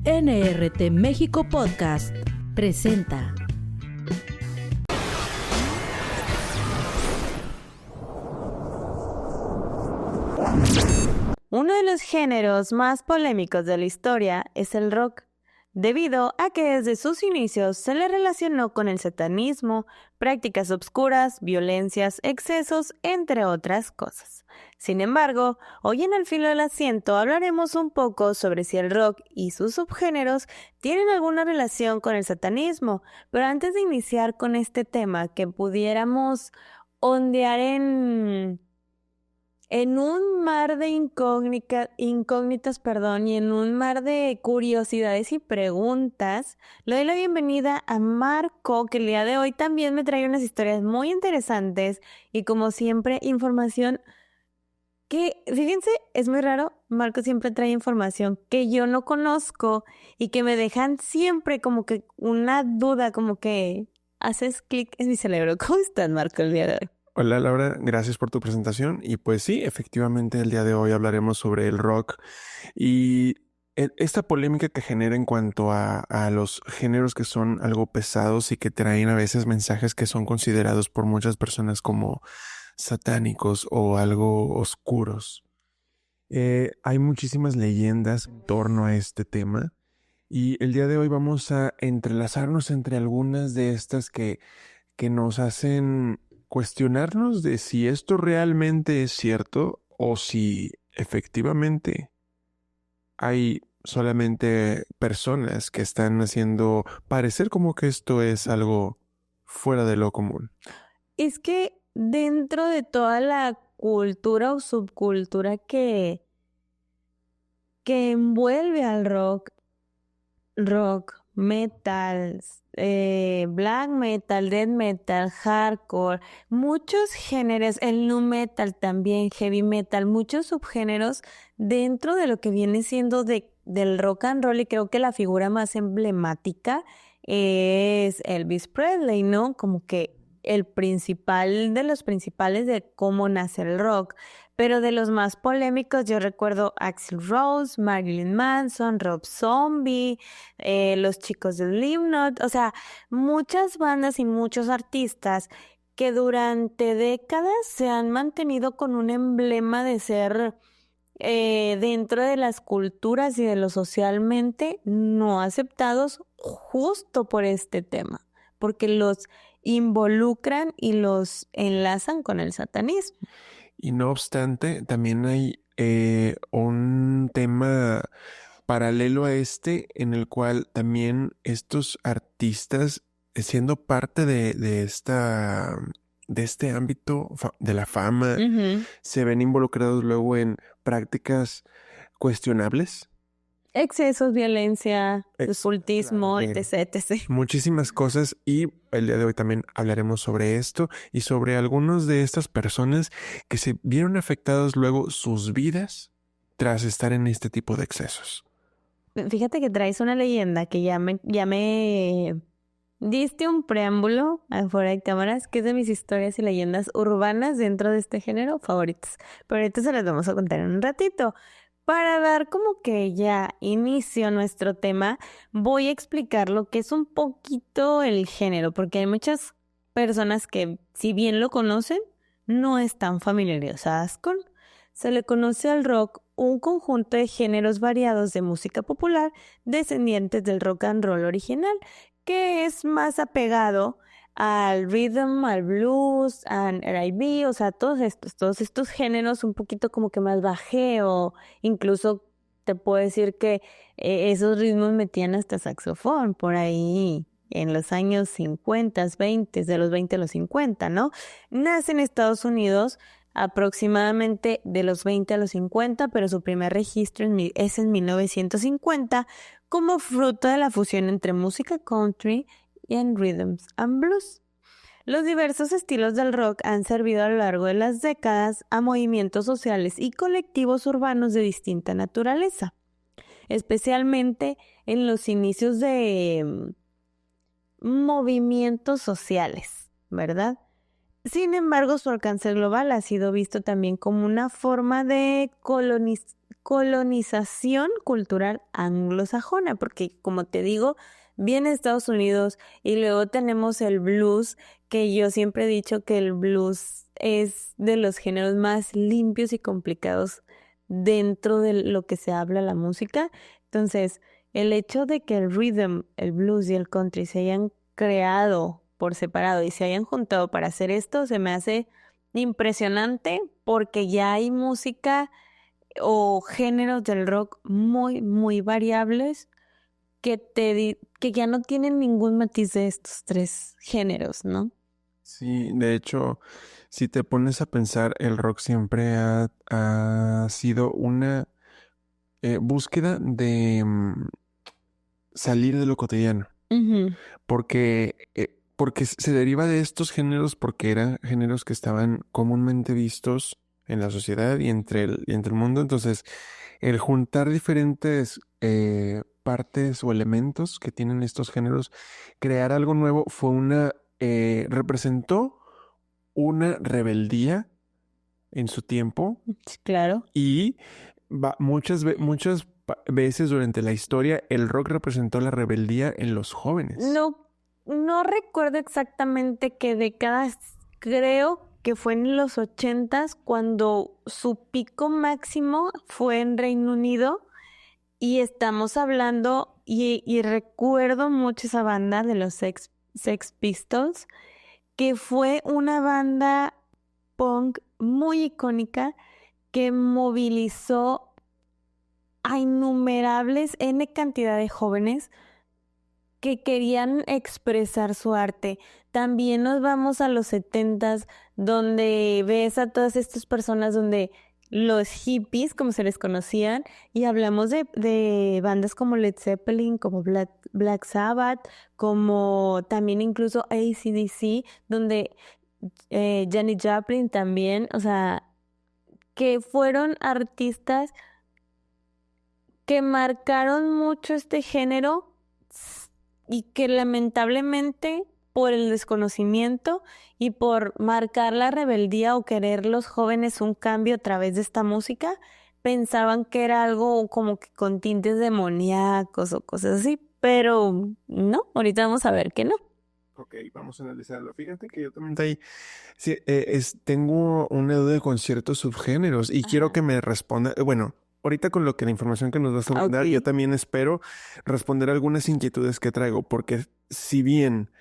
NRT México Podcast presenta. Uno de los géneros más polémicos de la historia es el rock, debido a que desde sus inicios se le relacionó con el satanismo, prácticas obscuras, violencias, excesos, entre otras cosas. Sin embargo, hoy en El Filo del Asiento hablaremos un poco sobre si el rock y sus subgéneros tienen alguna relación con el satanismo, pero antes de iniciar con este tema, que pudiéramos ondear en un mar de incógnitas, y en un mar de curiosidades y preguntas, le doy la bienvenida a Marco, que el día de hoy también me trae unas historias muy interesantes y, como siempre, información que, fíjense, es muy raro. Marco siempre trae información que yo no conozco y que me dejan siempre como que una duda, como que haces clic en mi cerebro. ¿Cómo estás, Marco, el día de hoy? Hola Laura, gracias por tu presentación y pues sí, efectivamente el día de hoy hablaremos sobre el rock y esta polémica que genera en cuanto a los géneros que son algo pesados y que traen a veces mensajes que son considerados por muchas personas como satánicos o algo oscuros. Hay muchísimas leyendas en torno a este tema y el día de hoy vamos a entrelazarnos entre algunas de estas que nos hacen cuestionarnos de si esto realmente es cierto o si efectivamente hay solamente personas que están haciendo parecer como que esto es algo fuera de lo común. Es que dentro de toda la cultura o subcultura que envuelve al rock, metal, black metal, death metal, hardcore, muchos géneros, el nu metal también, heavy metal, muchos subgéneros dentro de lo que viene siendo del rock and roll, y creo que la figura más emblemática es Elvis Presley, ¿no? Como que el principal de los principales de cómo nace el rock. Pero de los más polémicos yo recuerdo Axl Rose, Marilyn Manson, Rob Zombie, los chicos de Slipknot, o sea, muchas bandas y muchos artistas que durante décadas se han mantenido con un emblema de ser dentro de las culturas y de lo socialmente no aceptados, justo por este tema, porque los involucran y los enlazan con el satanismo. Y no obstante, también hay un tema paralelo a este en el cual también estos artistas, siendo parte de este ámbito de la fama, se ven involucrados luego en prácticas cuestionables. Excesos, violencia, ocultismo, Claro, etc, etc. muchísimas cosas, y el día de hoy también hablaremos sobre esto y sobre algunas de estas personas que se vieron afectadas luego sus vidas tras estar en este tipo de excesos. Fíjate que traes una leyenda que ya me diste un preámbulo afuera de cámaras, que es de mis historias y leyendas urbanas dentro de este género favoritas. Pero ahorita se las vamos a contar en un ratito. Para dar como que ya inicio a nuestro tema, voy a explicar lo que es un poquito el género, porque hay muchas personas que, si bien lo conocen, no están familiarizadas con. Se le conoce al rock un conjunto de géneros variados de música popular descendientes del rock and roll original, que es más apegado al rhythm, al blues, al R&B, o sea, todos estos géneros un poquito como que más bajeo. Incluso te puedo decir que esos ritmos metían hasta saxofón por ahí en los años 50, 20, de los 20 a los 50, ¿no? Nace en Estados Unidos aproximadamente de los 20 a los 50, pero su primer registro es en 1950, como fruto de la fusión entre música country y en rhythms and blues. Los diversos estilos del rock han servido a lo largo de las décadas a movimientos sociales y colectivos urbanos de distinta naturaleza, especialmente en los inicios de movimientos sociales, ¿verdad? Sin embargo, su alcance global ha sido visto también como una forma de colonización cultural anglosajona, porque como te digo, viene de Estados Unidos y luego tenemos el blues, que yo siempre he dicho que el blues es de los géneros más limpios y complicados dentro de lo que se habla la música. Entonces, el hecho de que el rhythm, el blues y el country se hayan creado por separado y se hayan juntado para hacer esto, se me hace impresionante porque ya hay música o géneros del rock muy, muy variables que ya no tienen ningún matiz de estos tres géneros, ¿no? Sí, de hecho, si te pones a pensar, el rock siempre ha sido una búsqueda de salir de lo cotidiano, Ujú. porque se deriva de estos géneros porque eran géneros que estaban comúnmente vistos en la sociedad y entre el mundo. Entonces, el juntar diferentes partes o elementos que tienen estos géneros, crear algo nuevo representó una rebeldía en su tiempo Sí, claro. y muchas veces durante la historia el rock representó la rebeldía en los jóvenes. No recuerdo exactamente qué décadas, creo que fue en los 80s cuando su pico máximo fue en Reino Unido y estamos hablando, y recuerdo mucho esa banda de los Sex Pistols, que fue una banda punk muy icónica que movilizó a innumerables N cantidad de jóvenes que querían expresar su arte. También nos vamos a los 70s, donde ves a todas estas personas, donde los hippies, como se les conocían, y hablamos de bandas como Led Zeppelin, como Black Sabbath, como también incluso AC/DC, donde Janis Joplin también, o sea, que fueron artistas que marcaron mucho este género y que lamentablemente por el desconocimiento y por marcar la rebeldía o querer los jóvenes un cambio a través de esta música, pensaban que era algo como que con tintes demoníacos o cosas así, pero no, ahorita vamos a ver que no. Ok, vamos a analizarlo. Fíjate que yo también sí, tengo una duda con ciertos subgéneros y quiero que me responda. Bueno, ahorita con la información que nos vas a dar, yo también espero responder algunas inquietudes que traigo, porque si bien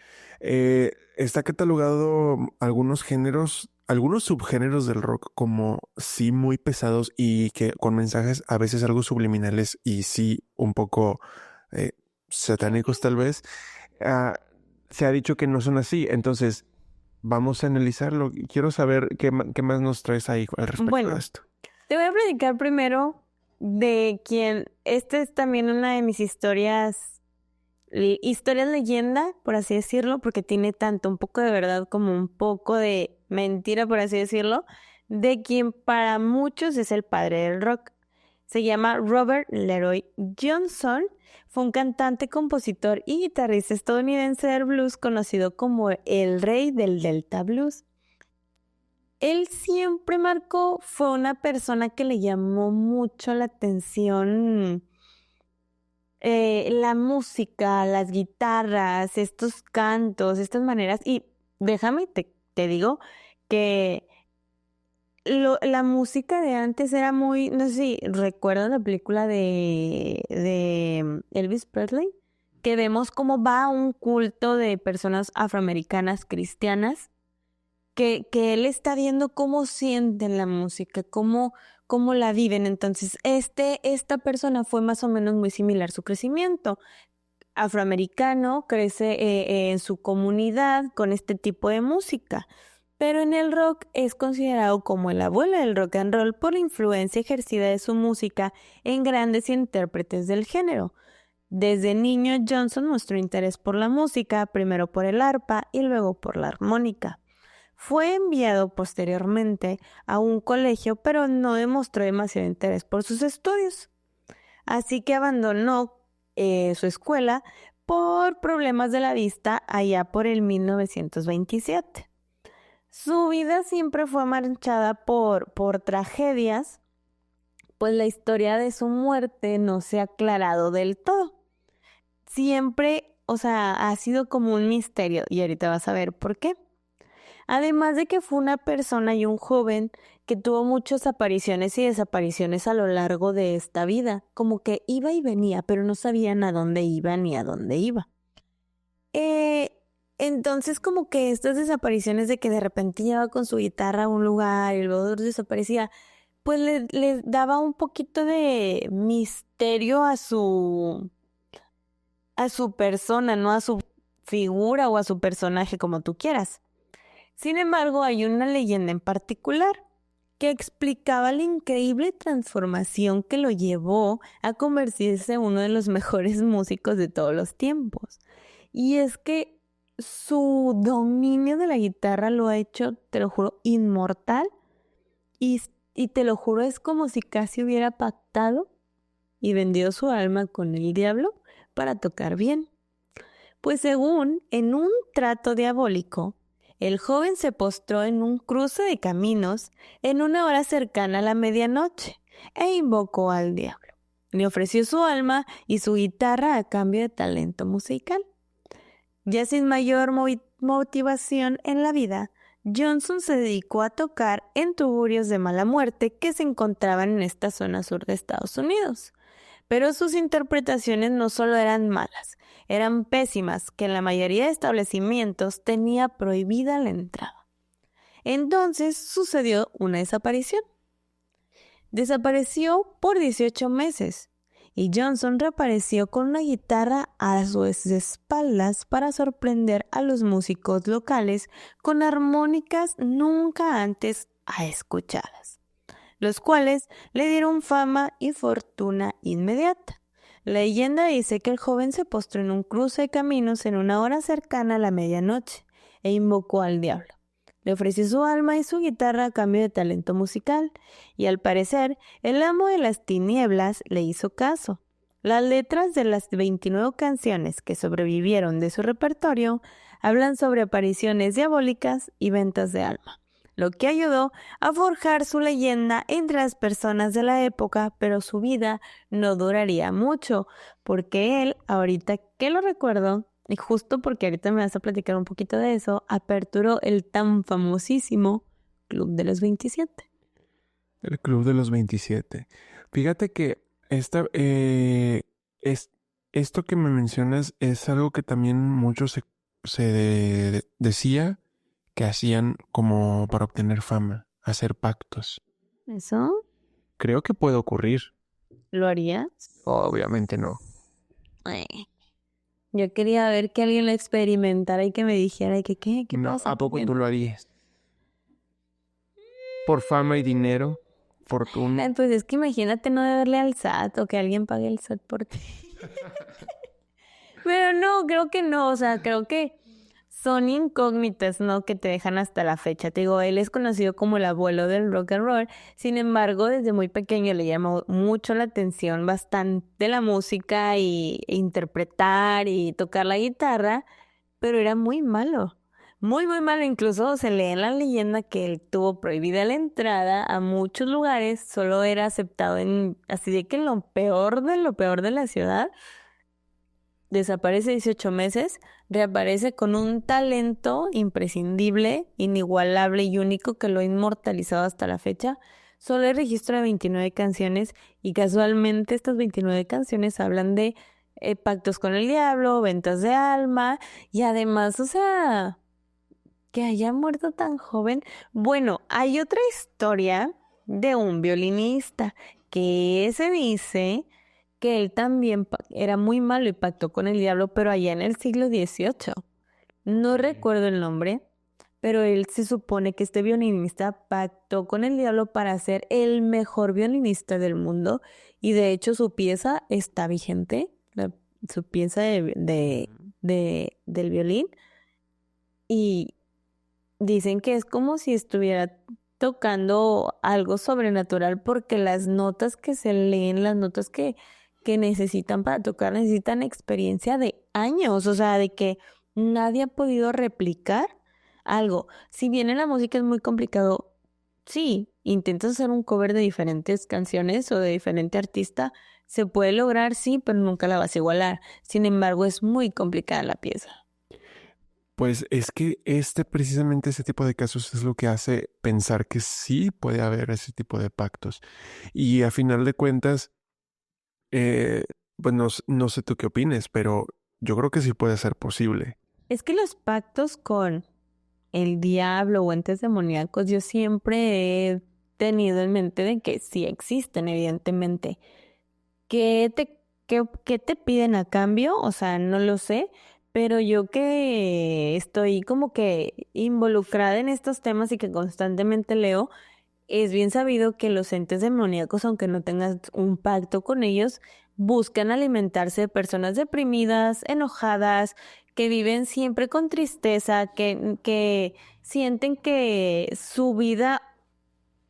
está catalogado algunos géneros, algunos subgéneros del rock como sí muy pesados y que con mensajes a veces algo subliminales y sí un poco satánicos tal vez. ah, Se ha dicho que no son así, entonces vamos a analizarlo. Quiero saber qué más nos traes ahí al respecto de esto. Te voy a platicar primero de esta es también una de mis historias leyenda, por así decirlo, porque tiene tanto un poco de verdad como un poco de mentira, por así decirlo, de quien para muchos es el padre del rock. Se llama Robert Leroy Johnson. Fue un cantante, compositor y guitarrista estadounidense del blues conocido como el rey del Delta Blues. Él siempre fue una persona que le llamó mucho la atención la música, las guitarras, estos cantos, estas maneras. Y déjame, te digo que la música de antes era muy, no sé si recuerdan la película de Elvis Presley, que vemos cómo va un culto de personas afroamericanas cristianas, que él está viendo cómo sienten la música, cómo la viven. Entonces, esta persona fue más o menos muy similar su crecimiento. Afroamericano, crece en su comunidad con este tipo de música. Pero en el rock es considerado como el abuelo del rock and roll por la influencia ejercida de su música en grandes intérpretes del género. Desde niño, Johnson mostró interés por la música, primero por el arpa y luego por la armónica. Fue enviado posteriormente a un colegio, pero no demostró demasiado interés por sus estudios. Así que abandonó su escuela por problemas de la vista allá por el 1927. Su vida siempre fue manchada por tragedias, pues la historia de su muerte no se ha aclarado del todo. Siempre, o sea, ha sido como un misterio y ahorita vas a ver por qué. Además de que fue una persona y un joven que tuvo muchas apariciones y desapariciones a lo largo de esta vida, como que iba y venía, pero no sabían a dónde iba ni a dónde iba. Entonces como que estas desapariciones de que de repente llevaba con su guitarra a un lugar y luego desaparecía, pues le daba un poquito de misterio a su persona, no a su figura o a su personaje, como tú quieras. Sin embargo, hay una leyenda en particular que explicaba la increíble transformación que lo llevó a convertirse en uno de los mejores músicos de todos los tiempos. Y es que su dominio de la guitarra lo ha hecho, te lo juro, inmortal. Y te lo juro, es como si casi hubiera pactado y vendió su alma con el diablo para tocar bien. Pues según en un trato diabólico, el joven se postró en un cruce de caminos en una hora cercana a la medianoche e invocó al diablo. Le ofreció su alma y su guitarra a cambio de talento musical. Ya sin mayor motivación en la vida, Johnson se dedicó a tocar en tuburios de mala muerte que se encontraban en esta zona sur de Estados Unidos. Pero sus interpretaciones no solo eran malas, eran pésimas, que en la mayoría de establecimientos tenía prohibida la entrada. Entonces sucedió una desaparición. Desapareció por 18 meses y Johnson reapareció con una guitarra a sus espaldas para sorprender a los músicos locales con armónicas nunca antes escuchadas, los cuales le dieron fama y fortuna inmediata. La leyenda dice que el joven se postró en un cruce de caminos en una hora cercana a la medianoche e invocó al diablo. Le ofreció su alma y su guitarra a cambio de talento musical, y al parecer el amo de las tinieblas le hizo caso. Las letras de las 29 canciones que sobrevivieron de su repertorio hablan sobre apariciones diabólicas y ventas de alma, lo que ayudó a forjar su leyenda entre las personas de la época, pero su vida no duraría mucho, porque él, ahorita que lo recuerdo, y justo porque ahorita me vas a platicar un poquito de eso, aperturó el tan famosísimo Club de los 27. El Club de los 27. Fíjate que esto que me mencionas es algo que también muchos se decía que hacían como para obtener fama, hacer pactos. ¿Eso? Creo que puede ocurrir. ¿Lo harías? Obviamente no. Yo quería ver que alguien lo experimentara y que me dijera que qué No, pasa. ¿a poco tú lo harías? Por fama y dinero, fortuna. Pues es que imagínate no deberle al SAT o que alguien pague el SAT por ti. Pero no, creo que no, o sea, creo que son incógnitas, ¿no? Que te dejan hasta la fecha. Te digo, él es conocido como el abuelo del rock and roll. Sin embargo, desde muy pequeño le llamó mucho la atención bastante la música e interpretar y tocar la guitarra, pero era muy malo. Muy, muy malo. Incluso se lee en la leyenda que él tuvo prohibida la entrada a muchos lugares. Solo era aceptado así de que en lo peor de la ciudad. Desaparece 18 meses, reaparece con un talento imprescindible, inigualable y único que lo ha inmortalizado hasta la fecha. Solo hay registro de 29 canciones y casualmente estas 29 canciones hablan de pactos con el diablo, ventas de alma y además, o sea, que haya muerto tan joven. Bueno, hay otra historia de un violinista que se dice que él también era muy malo y pactó con el diablo, pero allá en el siglo XVIII. No recuerdo el nombre, pero él se supone que este violinista pactó con el diablo para ser el mejor violinista del mundo y de hecho su pieza está vigente, su pieza del violín, y dicen que es como si estuviera tocando algo sobrenatural porque las notas que se leen, las notas que necesitan para tocar, necesitan experiencia de años, o sea, de que nadie ha podido replicar algo. Si bien en la música es muy complicado, sí, intentas hacer un cover de diferentes canciones o de diferente artista, se puede lograr, sí, pero nunca la vas a igualar. Sin embargo, es muy complicada la pieza. Pues es que precisamente ese tipo de casos es lo que hace pensar que sí puede haber ese tipo de pactos. Y a final de cuentas, pues no sé tú qué opines, pero yo creo que sí puede ser posible. Es que los pactos con el diablo o entes demoníacos, yo siempre he tenido en mente de que sí existen, evidentemente. ¿Qué te piden a cambio? O sea, no lo sé, pero yo que estoy como que involucrada en estos temas y que constantemente leo, es bien sabido que los entes demoníacos, aunque no tengas un pacto con ellos, buscan alimentarse de personas deprimidas, enojadas, que viven siempre con tristeza, que sienten que su vida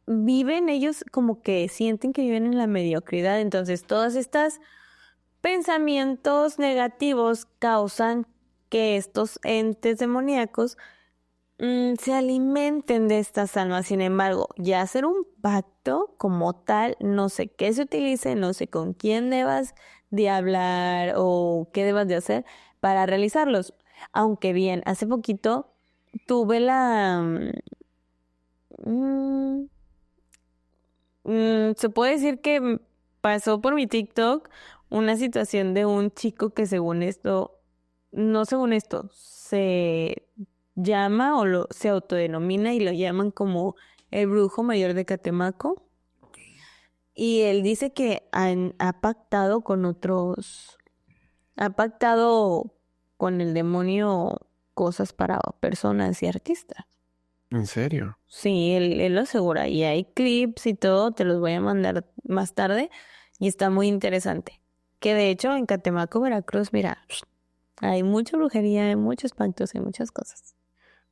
viven ellos como que sienten que viven en la mediocridad. Entonces, todas estas pensamientos negativos causan que estos entes demoníacos se alimenten de estas almas. Sin embargo, ya hacer un pacto como tal, no sé qué se utilice, no sé con quién debas de hablar o qué debas de hacer para realizarlos. Aunque bien, hace poquito tuve mm, se puede decir que pasó por mi TikTok una situación de un chico que según esto, no según esto, se llama se autodenomina y lo llaman como el brujo mayor de Catemaco. Y él dice que ha pactado con ha pactado con el demonio cosas para personas y artistas. ¿En serio? Sí, él lo asegura y hay clips y todo, te los voy a mandar más tarde y está muy interesante. Que de hecho en Catemaco, Veracruz, mira, hay mucha brujería, hay muchos pactos, hay muchas cosas.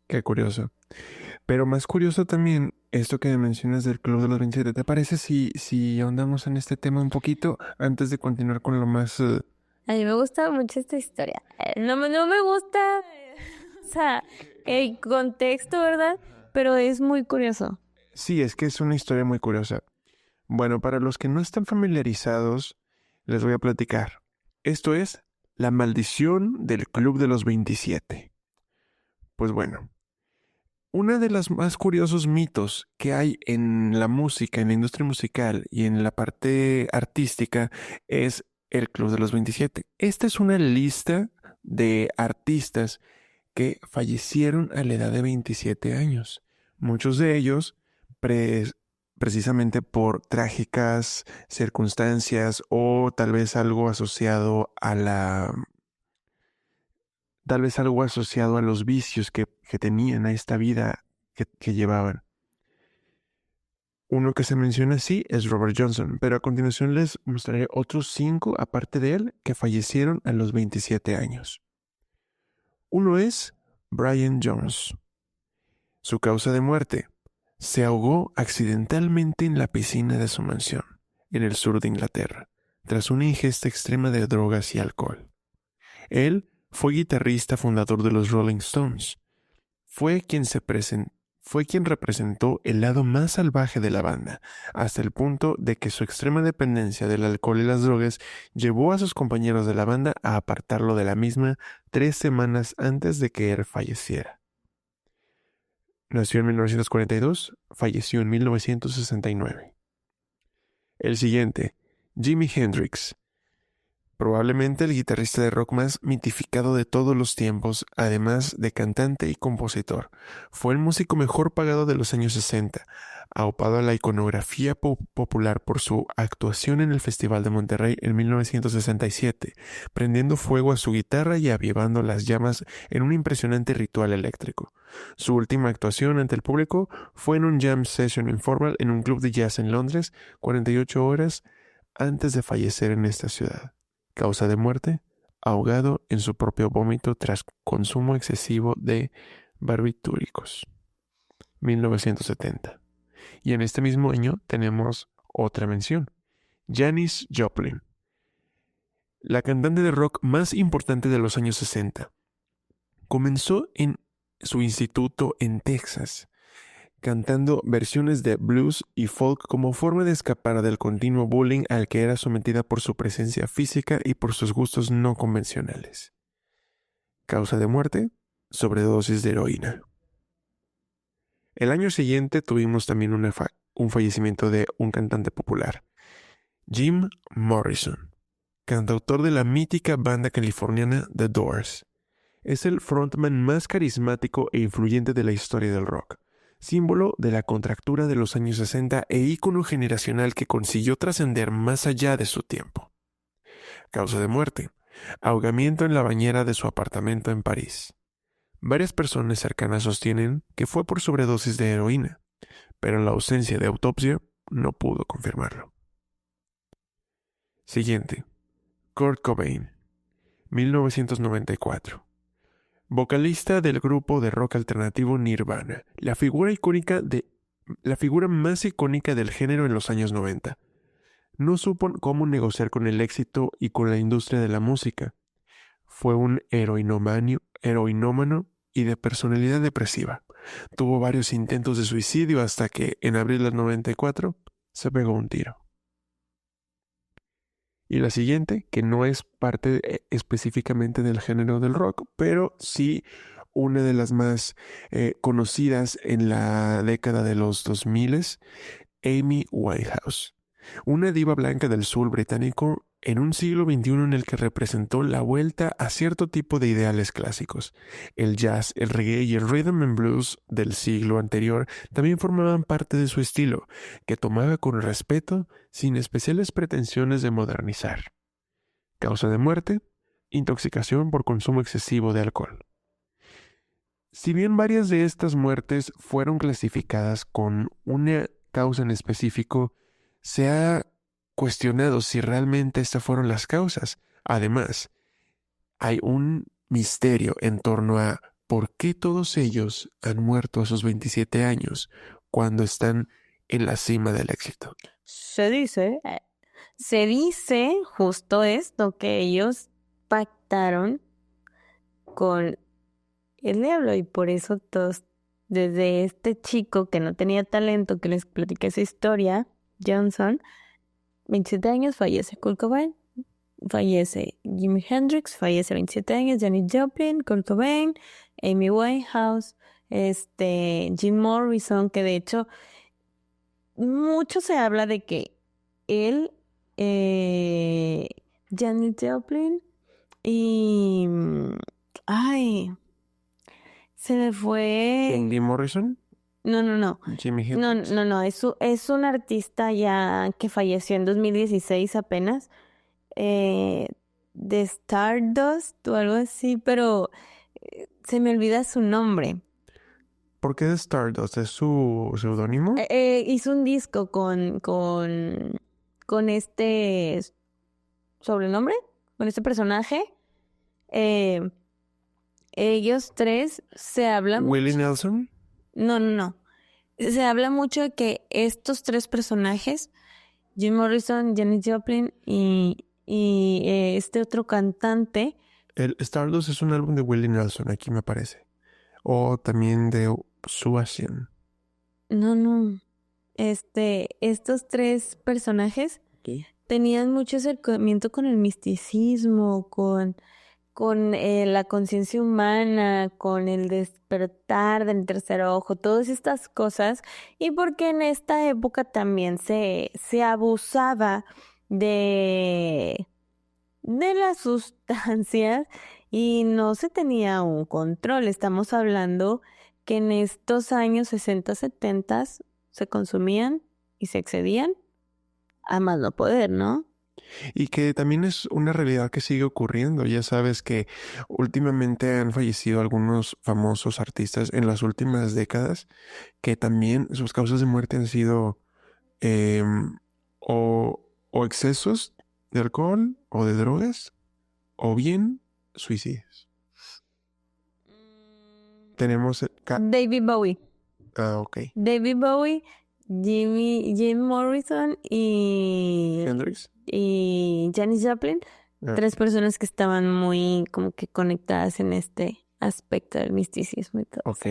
Qué curioso. Pero más curioso también esto que mencionas del Club de los 27. ¿Te parece si ahondamos en este tema un poquito antes de continuar con lo más... A mí me gusta mucho esta historia. No me gusta, o sea, el contexto, ¿verdad? Pero es muy curioso. Sí, es que es una historia muy curiosa. Bueno, para los que no están familiarizados, les voy a platicar. Esto es La maldición del Club de los 27. Pues bueno, uno de los más curiosos mitos que hay en la música, en la industria musical y en la parte artística es el Club de los 27. Esta es una lista de artistas que fallecieron a la edad de 27 años. Muchos de ellos precisamente por trágicas circunstancias o tal vez algo asociado a tal vez algo asociado a los vicios que tenían, a esta vida que llevaban. Uno que se menciona así es Robert Johnson, pero a continuación les mostraré otros 5 aparte de él que fallecieron a los 27 años. Uno es Brian Jones. Su causa de muerte: se ahogó accidentalmente en la piscina de su mansión, en el sur de Inglaterra, tras una ingesta extrema de drogas y alcohol. Él fue guitarrista fundador de los Rolling Stones. Fue quien representó el lado más salvaje de la banda, hasta el punto de que su extrema dependencia del alcohol y las drogas llevó a sus compañeros de la banda a apartarlo de la misma 3 semanas antes de que él falleciera. Nació en 1942, falleció en 1969. El siguiente, Jimi Hendrix. Probablemente el guitarrista de rock más mitificado de todos los tiempos, además de cantante y compositor. Fue el músico mejor pagado de los años 60, aupado a la iconografía popular por su actuación en el Festival de Monterrey en 1967, prendiendo fuego a su guitarra y avivando las llamas en un impresionante ritual eléctrico. Su última actuación ante el público fue en un jam session informal en un club de jazz en Londres, 48 horas antes de fallecer en esta ciudad. Causa de muerte: ahogado en su propio vómito tras consumo excesivo de barbitúricos. 1970. Y en este mismo año tenemos otra mención: Janis Joplin, la cantante de rock más importante de los años 60. Comenzó en su instituto en Texas, cantando versiones de blues y folk como forma de escapar del continuo bullying al que era sometida por su presencia física y por sus gustos no convencionales. Causa de muerte: sobredosis de heroína. El año siguiente tuvimos también un fallecimiento de un cantante popular, Jim Morrison, cantautor de la mítica banda californiana The Doors. Es el frontman más carismático e influyente de la historia del rock, símbolo de la contractura de los años 60 e ícono generacional que consiguió trascender más allá de su tiempo. Causa de muerte: ahogamiento en la bañera de su apartamento en París. Varias personas cercanas sostienen que fue por sobredosis de heroína, pero la ausencia de autopsia no pudo confirmarlo. Siguiente. Kurt Cobain, 1994. Vocalista del grupo de rock alternativo Nirvana, la figura más icónica del género en los años 90. No supo cómo negociar con el éxito y con la industria de la música. Fue un heroinómano y de personalidad depresiva. Tuvo varios intentos de suicidio hasta que, en abril del 94, se pegó un tiro. Y la siguiente, que no es parte específicamente del género del rock, pero sí una de las más conocidas en la década de los 2000, Amy Winehouse. Una diva blanca del sur británico en un siglo XXI en el que representó la vuelta a cierto tipo de ideales clásicos. El jazz, el reggae y el rhythm and blues del siglo anterior también formaban parte de su estilo, que tomaba con respeto, sin especiales pretensiones de modernizar. Causa de muerte: intoxicación por consumo excesivo de alcohol. Si bien varias de estas muertes fueron clasificadas con una causa en específico, se ha cuestionado si realmente estas fueron las causas. Además, hay un misterio en torno a por qué todos ellos han muerto a sus 27 años cuando están en la cima del éxito. Se dice justo esto, que ellos pactaron con el diablo y por eso todos, desde este chico que no tenía talento, que les platiqué esa historia, Johnson, 27 años, fallece Kurt Cobain, fallece Jimi Hendrix, fallece 27 años, Janis Joplin, Kurt Cobain, Amy Winehouse, Jim Morrison, que de hecho mucho se habla de que él, Janis Joplin y se me fue. Jim Morrison, No. Jimi Hendrix. No. Es un artista ya que falleció en 2016 apenas. De Stardust o algo así, pero se me olvida su nombre. ¿Por qué de Stardust? ¿Es su seudónimo? Hizo un disco con este sobrenombre, con este personaje. Ellos tres se hablan. ¿Willie Nelson? No. Se habla mucho de que estos tres personajes, Jim Morrison, Janis Joplin y este otro cantante. El Stardust es un álbum de Willie Nelson, aquí me parece. O también de Suasian. No. Estos tres personajes tenían mucho acercamiento con el misticismo, con la conciencia humana, con el despertar del tercer ojo, todas estas cosas, y porque en esta época también se abusaba de las sustancias y no se tenía un control. Estamos hablando que en estos años 60, 70 se consumían y se excedían a más no poder, ¿no? Y que también es una realidad que sigue ocurriendo. Ya sabes que últimamente han fallecido algunos famosos artistas en las últimas décadas, que también sus causas de muerte han sido o excesos de alcohol o de drogas, o bien suicidios. Tenemos David Bowie. ok. David Bowie, Jim Morrison y Hendrix. Y Janis Joplin, tres personas que estaban muy como que conectadas en este aspecto del misticismo y todo. Ok.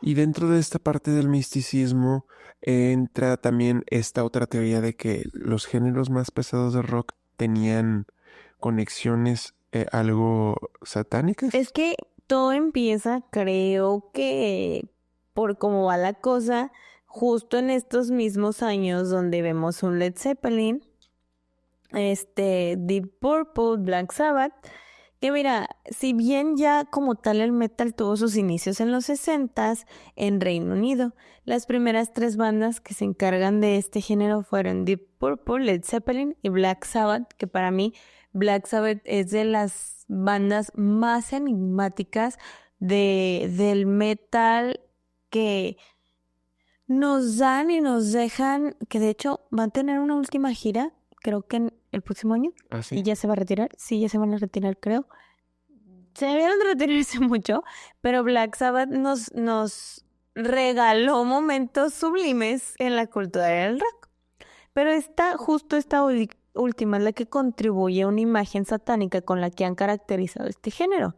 Y dentro de esta parte del misticismo entra también esta otra teoría de que los géneros más pesados de rock tenían conexiones algo satánicas. Es que todo empieza, creo que por cómo va la cosa, justo en estos mismos años donde vemos un Led Zeppelin, Deep Purple, Black Sabbath, que mira, si bien ya como tal el metal tuvo sus inicios en los 60s en Reino Unido, las primeras 3 bandas que se encargan de este género fueron Deep Purple, Led Zeppelin y Black Sabbath, que para mí Black Sabbath es de las bandas más enigmáticas del metal que nos dan y nos dejan, que de hecho van a tener una última gira, creo que en el próximo año, Ah, y sí. ya se va a retirar. Sí, ya se van a retirar, creo. Se debieron de retirarse mucho, pero Black Sabbath nos regaló momentos sublimes en la cultura del rock. Pero justo esta última es la que contribuye a una imagen satánica con la que han caracterizado este género,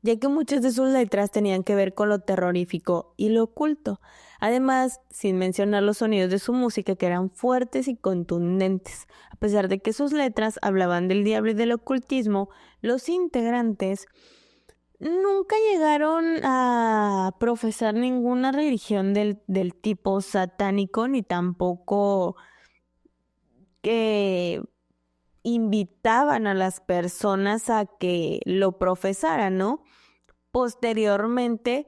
ya que muchas de sus letras tenían que ver con lo terrorífico y lo oculto. Además, sin mencionar los sonidos de su música que eran fuertes y contundentes. A pesar de que sus letras hablaban del diablo y del ocultismo, los integrantes nunca llegaron a profesar ninguna religión del tipo satánico, ni tampoco que invitaban a las personas a que lo profesaran, ¿no? Posteriormente,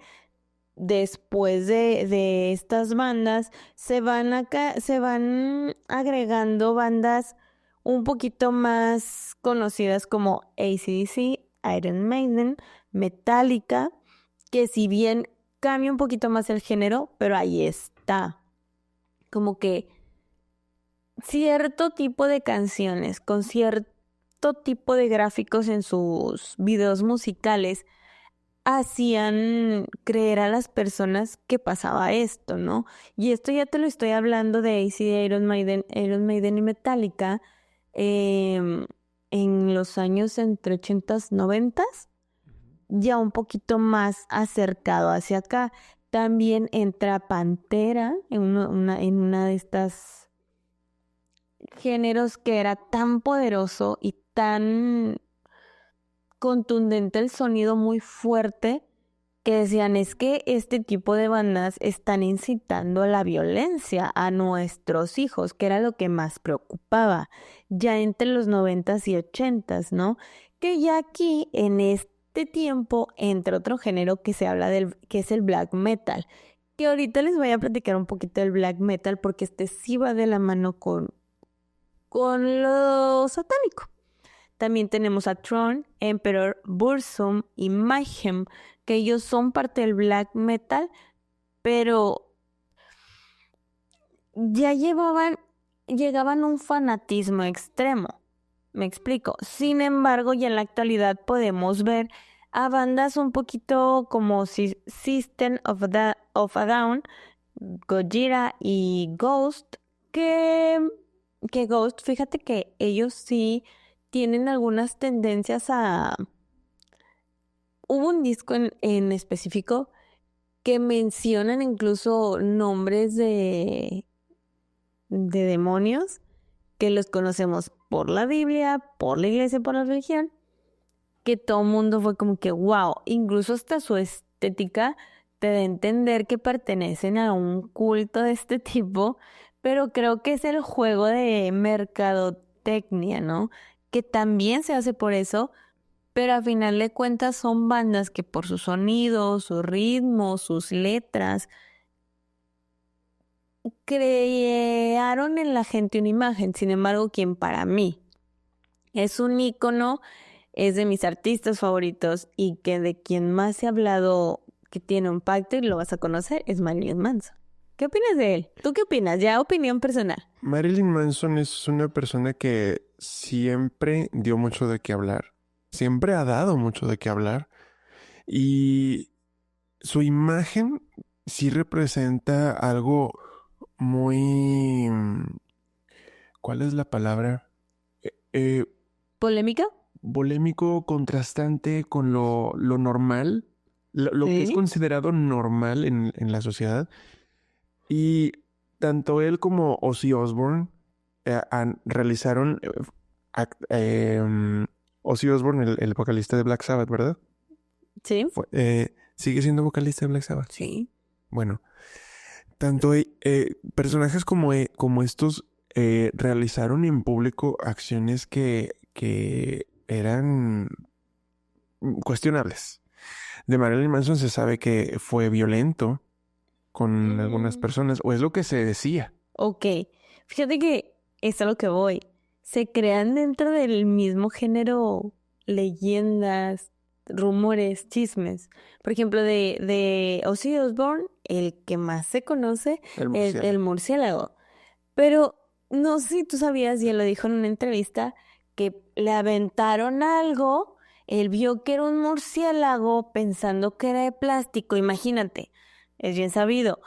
después de estas bandas, se van agregando bandas un poquito más conocidas como AC/DC, Iron Maiden, Metallica, que si bien cambia un poquito más el género, pero ahí está. Como que cierto tipo de canciones con cierto tipo de gráficos en sus videos musicales hacían creer a las personas que pasaba esto, ¿no? Y esto ya te lo estoy hablando de AC/DC, Iron Maiden y Metallica en los años entre 80s, 90s, ya un poquito más acercado hacia acá. También entra Pantera en una de estas géneros que era tan poderoso y tan contundente el sonido, muy fuerte, que decían es que este tipo de bandas están incitando a la violencia a nuestros hijos, que era lo que más preocupaba, ya entre los 90s y 80s, ¿no? Que ya aquí en este tiempo entra otro género que se habla que es el black metal, que ahorita les voy a platicar un poquito del black metal porque este sí va de la mano con lo satánico. También tenemos a Throne, Emperor, Burzum y Mayhem, que ellos son parte del black metal, pero ya llegaban a un fanatismo extremo. Me explico. Sin embargo, ya en la actualidad podemos ver a bandas un poquito como System of a Down, Gojira y Ghost, que Ghost, fíjate que ellos sí tienen algunas tendencias a... Hubo un disco en específico que mencionan incluso nombres de demonios que los conocemos por la Biblia, por la iglesia, por la religión, que todo el mundo fue como que wow, incluso hasta su estética te da a entender que pertenecen a un culto de este tipo, pero creo que es el juego de mercadotecnia, ¿no? Que también se hace por eso, pero a final de cuentas son bandas que por su sonido, su ritmo, sus letras, crearon en la gente una imagen. Sin embargo, quien para mí es un ícono, es de mis artistas favoritos y que de quien más se ha hablado que tiene un impacto y lo vas a conocer es Marilyn Manson. ¿Qué opinas de él? ¿Tú qué opinas? Ya opinión personal. Marilyn Manson es una persona que siempre dio mucho de qué hablar, siempre ha dado mucho de qué hablar y su imagen sí representa algo muy... ¿Cuál es la palabra? ¿Polémica? Polémico, contrastante con lo normal. lo que es Sí. considerado normal en la sociedad. Y tanto él como Ozzy Osbourne realizaron... Ozzy Osbourne, el vocalista de Black Sabbath, ¿verdad? Sí. ¿Sigue siendo vocalista de Black Sabbath? Sí. Bueno, tanto personajes como estos realizaron en público acciones que eran cuestionables. De Marilyn Manson se sabe que fue violento con algunas personas, o es lo que se decía. Ok. Fíjate que es a lo que voy. Se crean dentro del mismo género leyendas, rumores, chismes. Por ejemplo, de Ozzy Osbourne, el que más se conoce es el murciélago. Pero no sé si tú sabías, y él lo dijo en una entrevista, que le aventaron algo, él vio que era un murciélago pensando que era de plástico, imagínate, es bien sabido,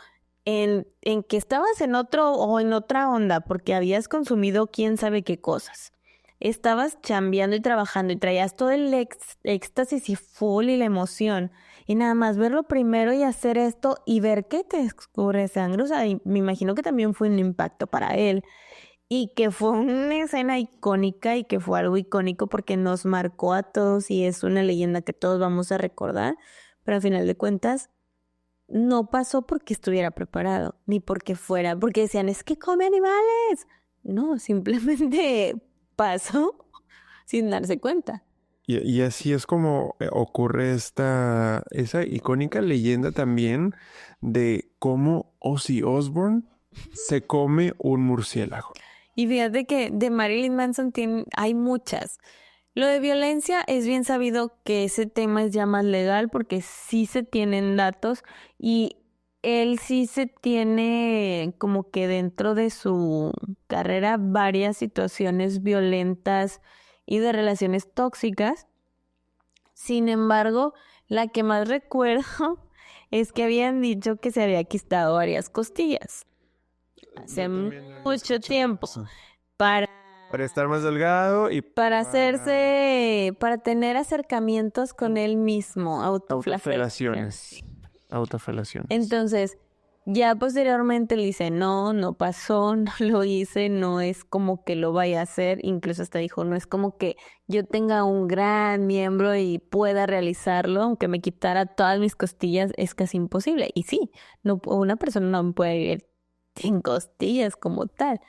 en que estabas en otro o en otra onda, porque habías consumido quién sabe qué cosas. Estabas chambeando y trabajando y traías todo el éxtasis y full y la emoción. Y nada más verlo primero y hacer esto y ver que te escurre sangre. O sea, y me imagino que también fue un impacto para él. Y que fue una escena icónica y que fue algo icónico porque nos marcó a todos y es una leyenda que todos vamos a recordar. Pero al final de cuentas, no pasó porque estuviera preparado, ni porque fuera, porque decían, es que come animales. No, simplemente pasó sin darse cuenta. Y así es como ocurre esa icónica leyenda también de cómo Ozzy Osbourne se come un murciélago. Y fíjate que de Marilyn Manson hay muchas. Lo de violencia es bien sabido que ese tema es ya más legal porque sí se tienen datos y él sí se tiene como que dentro de su carrera varias situaciones violentas y de relaciones tóxicas. Sin embargo, la que más recuerdo es que habían dicho que se había quitado varias costillas hace mucho tiempo para Estar más delgado y para hacerse, para tener acercamientos con él mismo, autofelaciones. Autofelaciones. Entonces, ya posteriormente él dice, no pasó, no lo hice, no es como que lo vaya a hacer, incluso hasta dijo, no es como que yo tenga un gran miembro y pueda realizarlo, aunque me quitara todas mis costillas, es casi imposible. Y sí, no, una persona no puede vivir sin costillas como tal.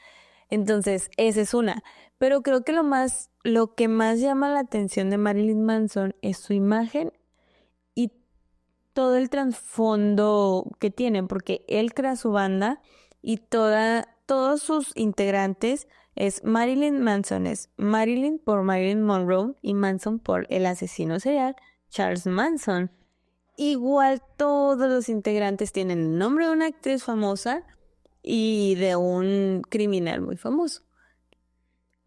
Entonces, esa es una. Pero creo que lo que más llama la atención de Marilyn Manson es su imagen y todo el trasfondo que tienen, porque él crea su banda y todos sus integrantes es Marilyn Manson, es Marilyn por Marilyn Monroe y Manson por el asesino serial Charles Manson. Igual todos los integrantes tienen el nombre de una actriz famosa y de un criminal muy famoso.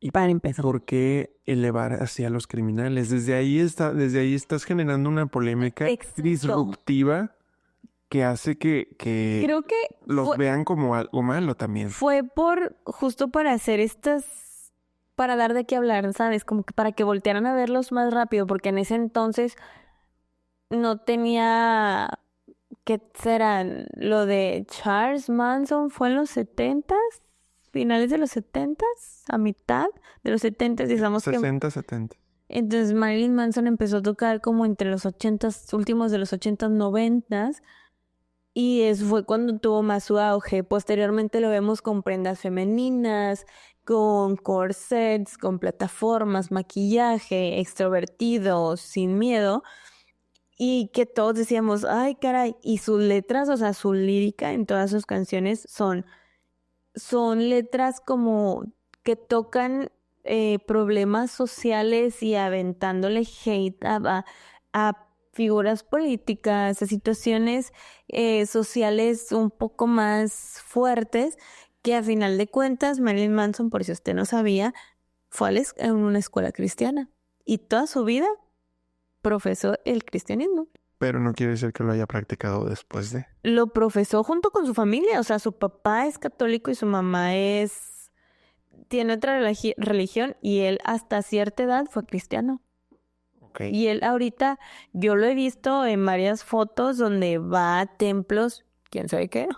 ¿Y para empezar, por qué elevar hacia los criminales? Desde ahí estás generando una polémica Exacto. disruptiva que hace que Creo que los vean como algo malo también. fue justo para hacer para dar de qué hablar, ¿sabes? Como que para que voltearan a verlos más rápido, porque en ese entonces no tenía, ¿qué será? Lo de Charles Manson fue en los 70s, finales de los 70s, a mitad de los 70s, digamos 60, 70. Entonces Marilyn Manson empezó a tocar como entre los 80s, últimos de los 80s, 90s, y eso fue cuando tuvo más su auge. Posteriormente lo vemos con prendas femeninas, con corsets, con plataformas, maquillaje, extrovertido, sin miedo, y que todos decíamos, ay, caray, y sus letras, o sea, su lírica en todas sus canciones son letras como que tocan problemas sociales y aventándole hate a figuras políticas, a situaciones sociales un poco más fuertes, que a final de cuentas Marilyn Manson, por si usted no sabía, fue en una escuela cristiana y toda su vida profesó el cristianismo. Pero no quiere decir que lo haya practicado después de. Lo profesó junto con su familia, o sea, su papá es católico y su mamá tiene otra religión y él hasta cierta edad fue cristiano. Ok. Y él ahorita, yo lo he visto en varias fotos donde va a templos, quién sabe qué,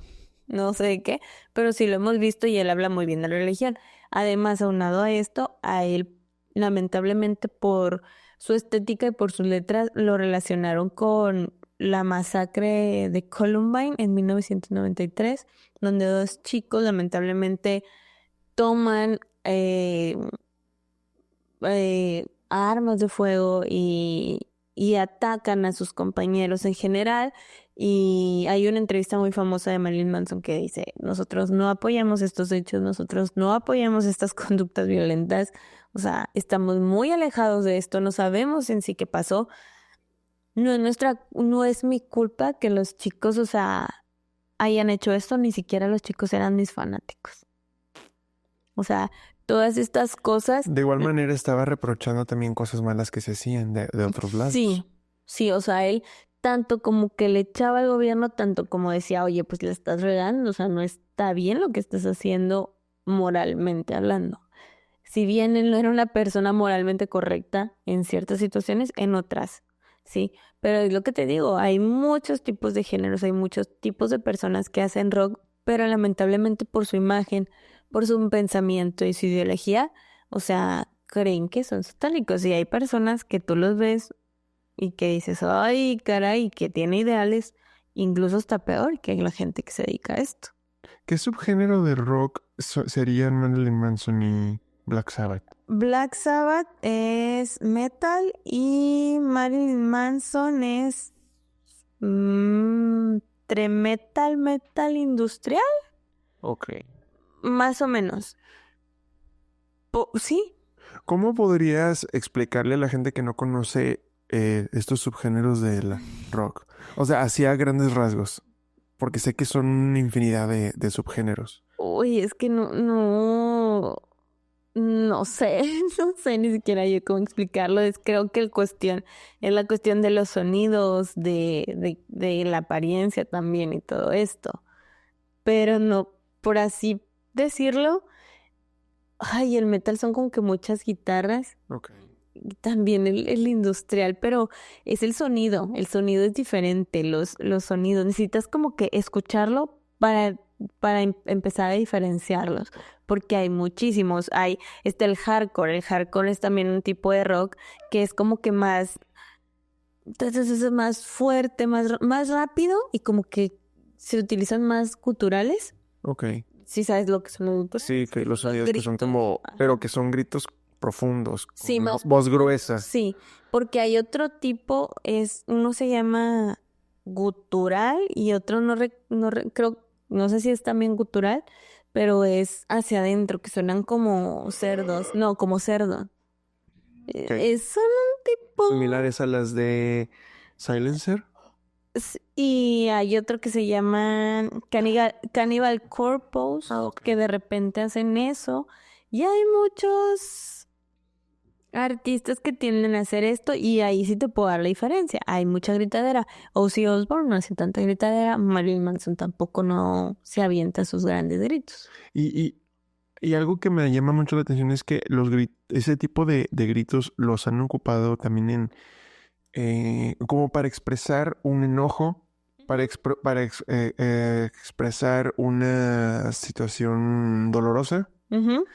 no sé de qué, pero sí lo hemos visto y él habla muy bien de la religión. Además, aunado a esto, a él, lamentablemente por su estética y por sus letras, lo relacionaron con la masacre de Columbine en 1993, donde dos chicos lamentablemente toman armas de fuego y atacan a sus compañeros en general. Y hay una entrevista muy famosa de Marilyn Manson que dice, nosotros no apoyamos estos hechos, nosotros no apoyamos estas conductas violentas, o sea, estamos muy alejados de esto, no sabemos en sí qué pasó. No es mi culpa que los chicos, o sea, hayan hecho esto, ni siquiera los chicos eran mis fanáticos. O sea, todas estas cosas. De igual manera estaba reprochando también cosas malas que se hacían de otros lados. Sí, o sea, él tanto como que le echaba al gobierno, tanto como decía, oye, pues le estás regando, o sea, no está bien lo que estás haciendo moralmente hablando. Si bien él no era una persona moralmente correcta en ciertas situaciones, en otras, sí. Pero es lo que te digo, hay muchos tipos de géneros, hay muchos tipos de personas que hacen rock, pero lamentablemente por su imagen, por su pensamiento y su ideología, o sea, creen que son satánicos. Y hay personas que tú los ves y que dices, ay, caray, que tiene ideales, incluso está peor que la gente que se dedica a esto. ¿Qué subgénero de rock serían Marilyn Manson y Black Sabbath? Black Sabbath es metal y Marilyn Manson es entre metal industrial, Ok. más o menos. Sí. ¿Cómo podrías explicarle a la gente que no conoce estos subgéneros del rock? O sea, así a grandes rasgos. Porque sé que son una infinidad de subgéneros. Uy, es que no sé, no sé ni siquiera yo cómo explicarlo. Creo que es la cuestión de los sonidos, de la apariencia también y todo esto. Pero no, por así decirlo, ay, el metal son como que muchas guitarras. Ok. Y también el industrial, pero es el sonido es diferente, los sonidos, necesitas como que escucharlo para empezar a diferenciarlos, porque hay muchísimos, está el hardcore es también un tipo de rock que es como que más, entonces es más fuerte, más rápido y como que se utilizan más guturales, Ok. ¿sí sabes lo que son los guturales? Sí, que los sonidos que son Gritos. como... Ajá. Pero que son gritos profundos. Sí, Con más voz gruesa. Sí, porque hay otro tipo, uno se llama gutural y otro creo, no sé si es también gutural, pero es hacia adentro, que suenan como cerdos, no, como cerdo. Ok. Son un tipo. Similares a las de Silencer. Y hay otro que se llaman Cannibal Corpse, que de repente hacen eso. Y hay muchos artistas que tienden a hacer esto y ahí sí te puedo dar la diferencia. Hay mucha gritadera. Ozzy Osbourne no hace tanta gritadera. Marilyn Manson tampoco no se avienta sus grandes gritos. Y algo que me llama mucho la atención es que ese tipo de gritos los han ocupado también como para expresar un enojo, para expresar una situación dolorosa. Ujú.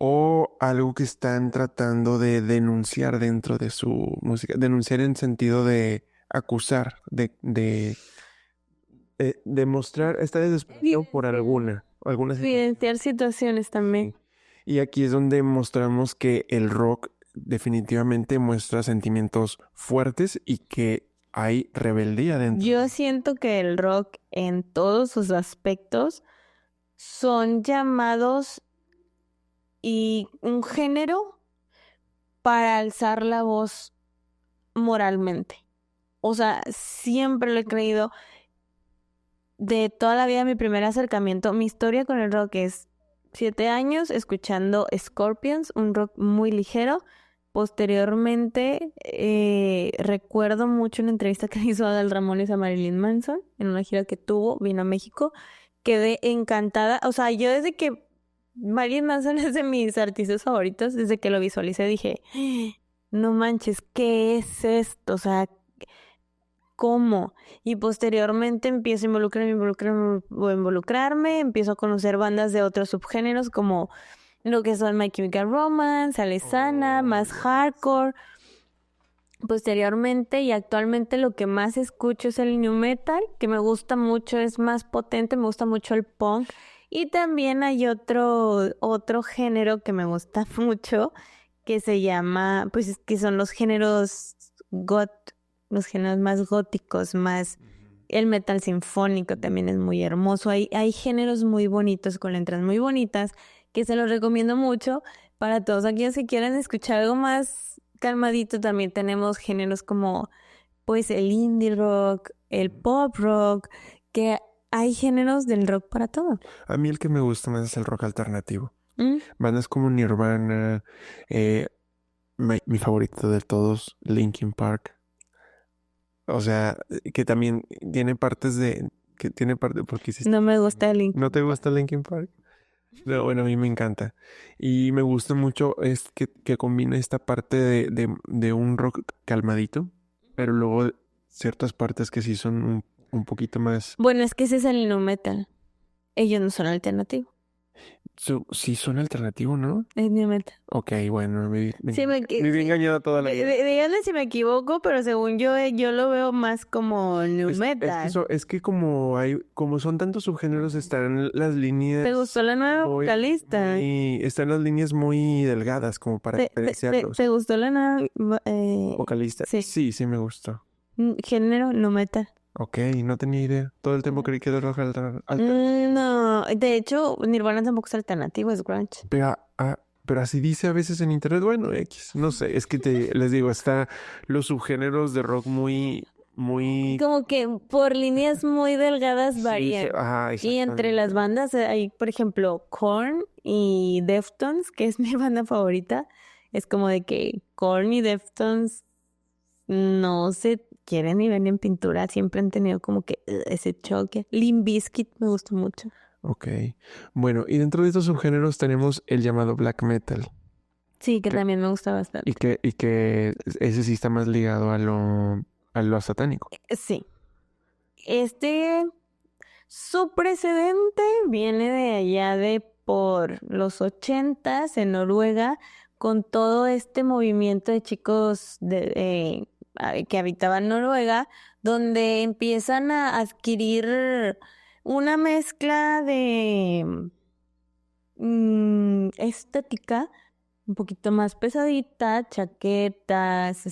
O algo que están tratando de denunciar dentro de su música. Denunciar en sentido de acusar, de mostrar esta desesperación por alguna situación. Evidenciar situaciones también. Y aquí es donde mostramos que el rock definitivamente muestra sentimientos fuertes y que hay rebeldía dentro. Yo siento que el rock en todos sus aspectos son llamados y un género para alzar la voz moralmente. O sea, siempre lo he creído. De toda la vida, mi primer acercamiento, mi historia con el rock es 7 años escuchando Scorpions, un rock muy ligero. Posteriormente, recuerdo mucho una entrevista que hizo Adal Ramones a Marilyn Manson en una gira que tuvo, vino a México. Quedé encantada. O sea, yo desde que Marilyn Manson es de mis artistas favoritos, desde que lo visualicé dije, no manches, ¿qué es esto? O sea, ¿cómo? Y posteriormente empiezo a involucrarme, empiezo a conocer bandas de otros subgéneros como lo que son My Chemical Romance, Alesana, más hardcore. Posteriormente y actualmente lo que más escucho es el new metal, que me gusta mucho, es más potente, me gusta mucho el punk. Y también hay otro género que me gusta mucho, que se llama, pues que son los géneros los géneros más góticos, más el metal sinfónico también es muy hermoso. Hay géneros muy bonitos con letras muy bonitas que se los recomiendo mucho para todos aquellos que quieran escuchar algo más calmadito. También tenemos géneros como pues el indie rock, el pop rock, que hay géneros del rock para todo. A mí el que me gusta más es el rock alternativo. ¿Mm? Bandas como Nirvana, mi favorito de todos, Linkin Park. O sea, que también tiene partes de... Que tiene parte... Porque hiciste... No me gusta el ¿No te gusta Linkin Park? No, bueno, a mí me encanta. Y me gusta mucho es que combina esta parte de un rock calmadito, pero luego ciertas partes que sí son un poquito más... Bueno, es que ese es el nu metal. Ellos no son alternativos, Sí son alternativos, ¿no? es nu metal. Ok, bueno, Sí, me vi engañada toda la vida. Díganme si me equivoco, pero según yo lo veo más como nu metal. Es que como son tantos subgéneros, están las líneas... ¿Te gustó la nueva vocalista? Y están las líneas muy delgadas como para diferenciarlos. ¿Te gustó la nueva Vocalista. Sí. Sí me gustó. Género nu metal? Ok, no tenía idea. Todo el tiempo creí que era rock No, de hecho, Nirvana tampoco es alternativo, es grunge. pero así dice a veces en internet. Bueno, X, no sé. Es que les digo, está los subgéneros de rock muy... Como que por líneas muy delgadas varían. Sí, Y entre las bandas hay, por ejemplo, Korn y Deftones, que es mi banda favorita. Es como de que Korn y Deftones no se quieren ni ven en pintura, siempre han tenido como que ese choque. Limp Bizkit me gustó mucho. Ok. Bueno, y dentro de estos subgéneros tenemos el llamado black metal. Sí, que también me gusta bastante. Y que ese sí está más ligado a lo satánico. Sí. Su precedente viene de allá de por los 80s en Noruega, con todo este movimiento de chicos que habitaban Noruega, donde empiezan a adquirir una mezcla de estética un poquito más pesadita, chaquetas,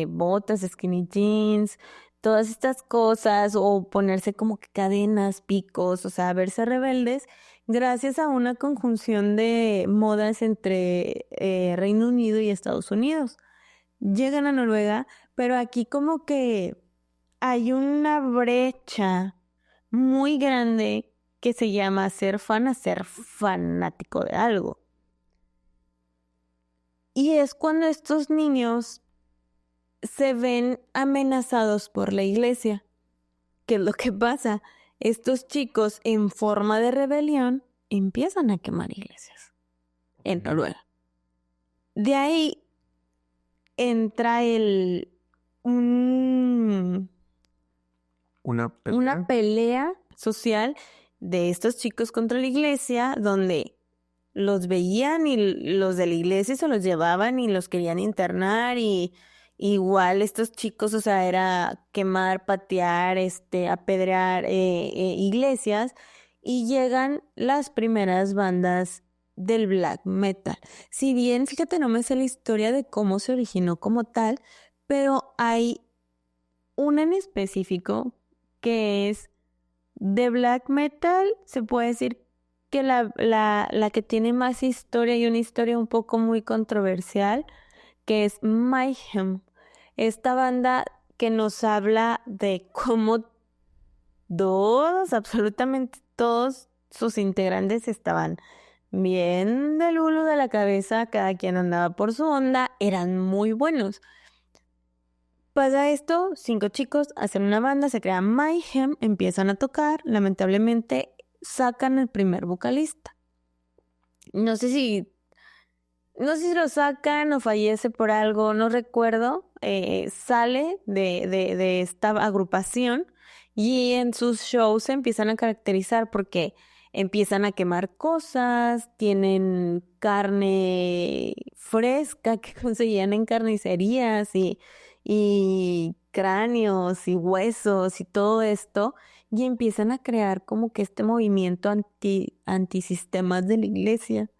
botas, skinny jeans, todas estas cosas, o ponerse como que cadenas, picos, o sea, verse rebeldes, gracias a una conjunción de modas entre Reino Unido y Estados Unidos. Llegan a Noruega, pero aquí como que hay una brecha muy grande que se llama ser fan a ser fanático de algo. Y es cuando estos niños se ven amenazados por la iglesia. ¿Qué es lo que pasa? Estos chicos, en forma de rebelión, empiezan a quemar iglesias en Noruega. De ahí entra una pelea social de estos chicos contra la iglesia, donde los veían y los de la iglesia se los llevaban y los querían internar, y igual estos chicos, o sea, era quemar, patear, apedrear iglesias, y llegan las primeras bandas del black metal. Si bien, fíjate, no me sé la historia de cómo se originó como tal, pero hay una en específico que es de black metal, se puede decir que la que tiene más historia y una historia un poco muy controversial, que es Mayhem. Esta banda que nos habla de cómo absolutamente todos sus integrantes estaban bien del culo de la cabeza, cada quien andaba por su onda, eran muy buenos. Pasa esto, 5 chicos hacen una banda, se crea Mayhem, empiezan a tocar, lamentablemente sacan el primer vocalista. No sé si no sé si lo sacan o fallece por algo, no recuerdo, sale de esta agrupación y en sus shows se empiezan a caracterizar porque empiezan a quemar cosas, tienen carne fresca que conseguían en carnicerías y cráneos y huesos y todo esto, y empiezan a crear como que este movimiento antisistemas de la iglesia.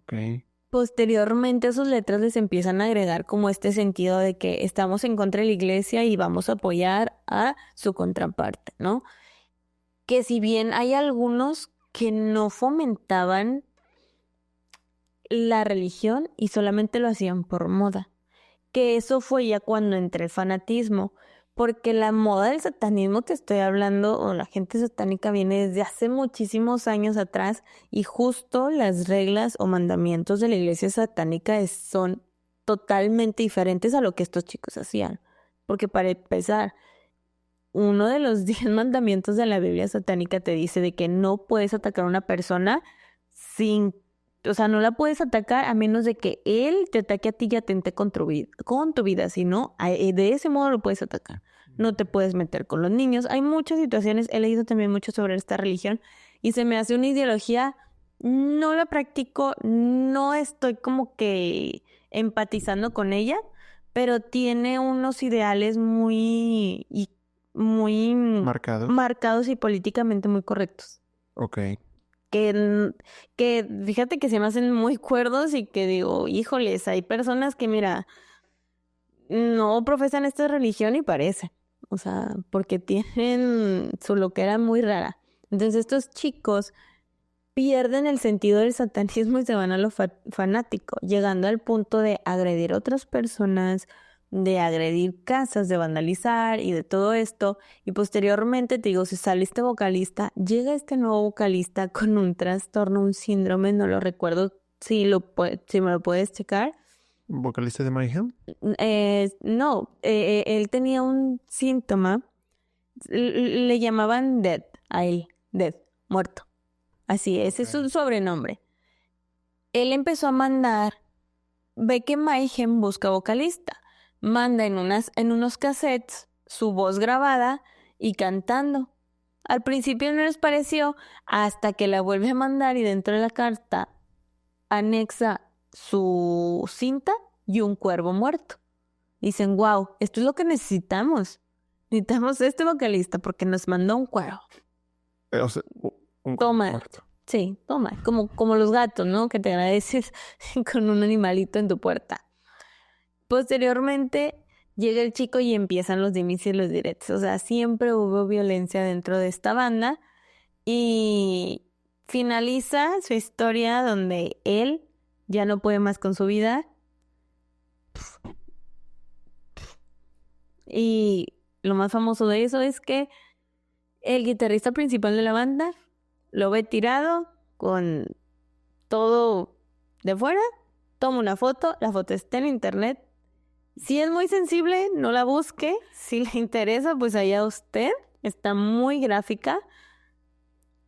Ok. Posteriormente a sus letras les empiezan a agregar como este sentido de que estamos en contra de la iglesia y vamos a apoyar a su contraparte, ¿no? Que si bien hay algunos que no fomentaban la religión y solamente lo hacían por moda, que eso fue ya cuando entré el fanatismo, porque la moda del satanismo que estoy hablando, o la gente satánica, viene desde hace muchísimos años atrás, y justo las reglas o mandamientos de la iglesia satánica son totalmente diferentes a lo que estos chicos hacían. Porque para empezar, uno de los 10 mandamientos de la Biblia satánica te dice de que no puedes atacar a una persona o sea, no la puedes atacar a menos de que él te ataque a ti y atente con tu vida, si no, de ese modo lo puedes atacar. No te puedes meter con los niños. Hay muchas situaciones, he leído también mucho sobre esta religión y se me hace una ideología, no la practico, no estoy como que empatizando con ella, pero tiene unos ideales muy Marcados. marcados y políticamente muy correctos. Ok. Que fíjate que se me hacen muy cuerdos y que digo, híjoles, hay personas que, mira, no profesan esta religión y parecen, o sea, porque tienen su loquera muy rara. Entonces estos chicos pierden el sentido del satanismo y se van a lo fanático, llegando al punto de agredir a otras personas, de agredir casas, de vandalizar y de todo esto. Y posteriormente, te digo, si sale este vocalista, llega este nuevo vocalista con un trastorno, un síndrome, no lo recuerdo si me lo puedes checar. ¿Vocalista de Mayhem? No, él tenía un síntoma, le llamaban Dead a él, Dead, muerto. Así, ese es su sobrenombre. Él empezó a mandar, ve que Mayhem busca vocalista, manda en unos cassettes su voz grabada y cantando. Al principio no les pareció, hasta que la vuelve a mandar y dentro de la carta anexa su cinta y un cuervo muerto. Dicen, wow, esto es lo que necesitamos. Necesitamos este vocalista porque nos mandó un cuervo. O sea, un Toma. muerto. Sí, toma, como los gatos, ¿no? Que te agradeces con un animalito en tu puerta. Posteriormente llega el chico y empiezan los dimis y los diretes. O sea, siempre hubo violencia dentro de esta banda y finaliza su historia donde él ya no puede más con su vida. Y lo más famoso de eso es que el guitarrista principal de la banda lo ve tirado con todo de fuera, toma una foto, la foto está en internet. Si es muy sensible, no la busque. Si le interesa, pues allá usted. Está muy gráfica.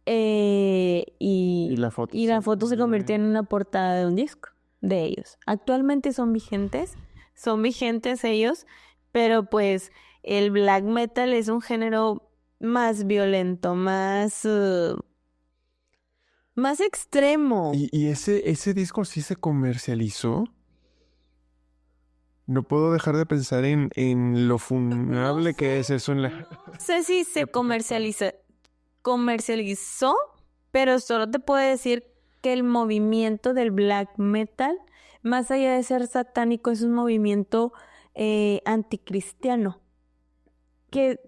Y la foto. Y la foto se convirtió en una portada de un disco de ellos. Actualmente son vigentes ellos, pero pues el black metal es un género más violento, más extremo. ¿Y ese disco sí se comercializó? No puedo dejar de pensar en lo funable que es eso en la... No sé si se comercializó, pero solo te puedo decir que el movimiento del black metal, más allá de ser satánico, es un movimiento anticristiano, que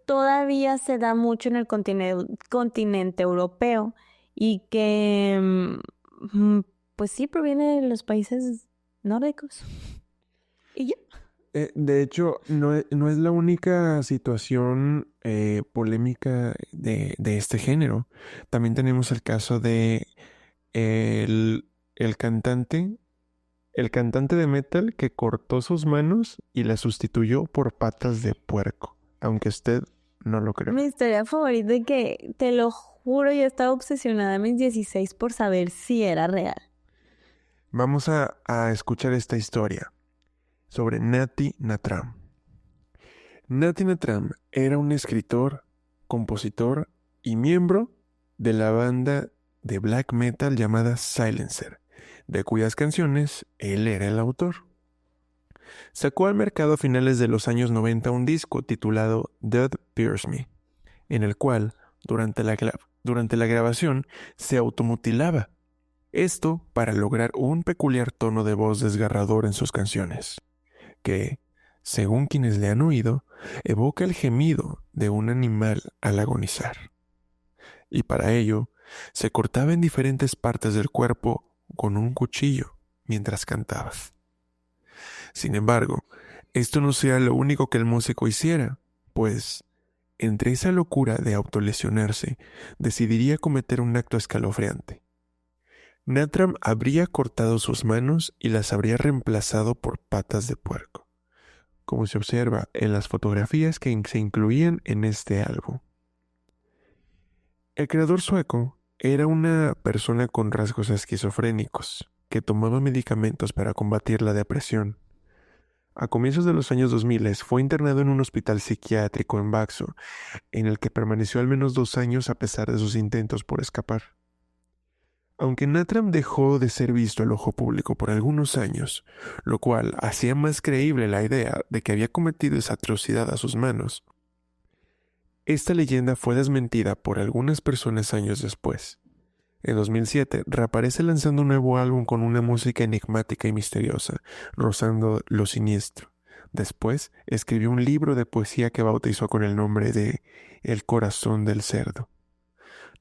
todavía se da mucho en el continente europeo y que, pues sí, proviene de los países nórdicos. Y ya. De hecho, no es la única situación polémica de este género. También tenemos el caso de el cantante de metal que cortó sus manos y las sustituyó por patas de puerco, aunque usted no lo crea. Mi historia favorita es que, te lo juro, yo estaba obsesionada a mis 16 por saber si era real. Vamos a escuchar esta historia sobre Nati Natram. Nati Natram era un escritor, compositor y miembro de la banda de black metal llamada Silencer, de cuyas canciones él era el autor. Sacó al mercado a finales de los años 90 un disco titulado Death Pierce Me, en el cual, durante la grabación, se automutilaba. Esto para lograr un peculiar tono de voz desgarrador en sus canciones, que, según quienes le han oído, evoca el gemido de un animal al agonizar. Y para ello, se cortaba en diferentes partes del cuerpo con un cuchillo mientras cantaba. Sin embargo, esto no sea lo único que el músico hiciera, pues, entre esa locura de autolesionarse, decidiría cometer un acto escalofriante. Natram habría cortado sus manos y las habría reemplazado por patas de puerco, como se observa en las fotografías que se incluían en este álbum. El creador sueco era una persona con rasgos esquizofrénicos, que tomaba medicamentos para combatir la depresión. A comienzos de los años 2000 fue internado en un hospital psiquiátrico en Vaxo, en el que permaneció al menos 2 años a pesar de sus intentos por escapar. Aunque Natram dejó de ser visto al ojo público por algunos años, lo cual hacía más creíble la idea de que había cometido esa atrocidad a sus manos, esta leyenda fue desmentida por algunas personas años después. En 2007 reaparece lanzando un nuevo álbum con una música enigmática y misteriosa, rozando lo siniestro. Después escribió un libro de poesía que bautizó con el nombre de El corazón del cerdo.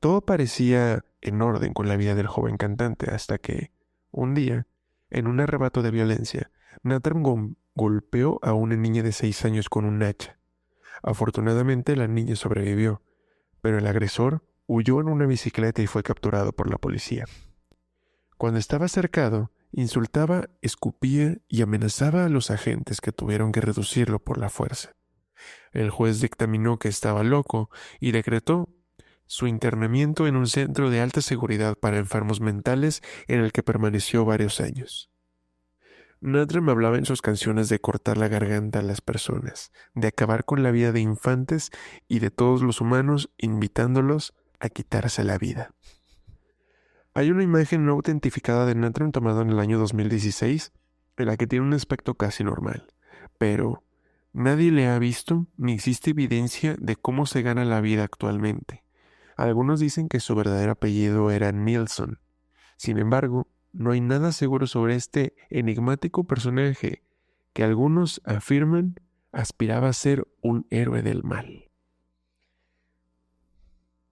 Todo parecía en orden con la vida del joven cantante hasta que, un día, en un arrebato de violencia, Natram golpeó a una niña de 6 años con un hacha. Afortunadamente la niña sobrevivió, pero el agresor huyó en una bicicleta y fue capturado por la policía. Cuando estaba cercado, insultaba, escupía y amenazaba a los agentes que tuvieron que reducirlo por la fuerza. El juez dictaminó que estaba loco y decretó su internamiento en un centro de alta seguridad para enfermos mentales en el que permaneció varios años. Natram hablaba en sus canciones de cortar la garganta a las personas, de acabar con la vida de infantes y de todos los humanos, invitándolos a quitarse la vida. Hay una imagen no autentificada de Natram tomada en el año 2016, en la que tiene un aspecto casi normal, pero nadie le ha visto ni existe evidencia de cómo se gana la vida actualmente. Algunos dicen que su verdadero apellido era Nilsson. Sin embargo, no hay nada seguro sobre este enigmático personaje que algunos afirman aspiraba a ser un héroe del mal.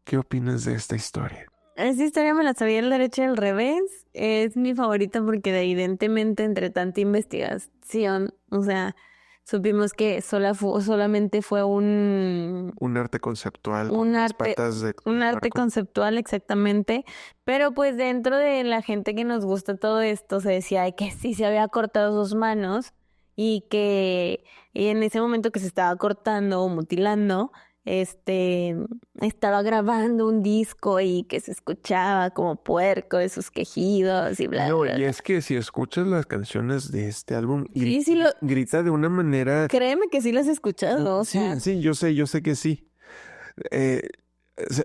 ¿Qué opinas de esta historia? Esta historia me la sabía al derecho y al revés. Es mi favorita porque evidentemente entre tanta investigación, o sea, supimos que solamente fue un arte conceptual, un las arte, patas de un arte barco. conceptual exactamente, pero pues dentro de la gente que nos gusta todo esto se decía de que sí se había cortado sus manos y en ese momento que se estaba cortando o mutilando, estaba grabando un disco y que se escuchaba como puerco de sus quejidos y bla, No, bla, y bla. es que si escuchas las canciones de este álbum, Sí, sí, grita de una manera... créeme que sí las he escuchado, o sea. Sí, yo sé que sí.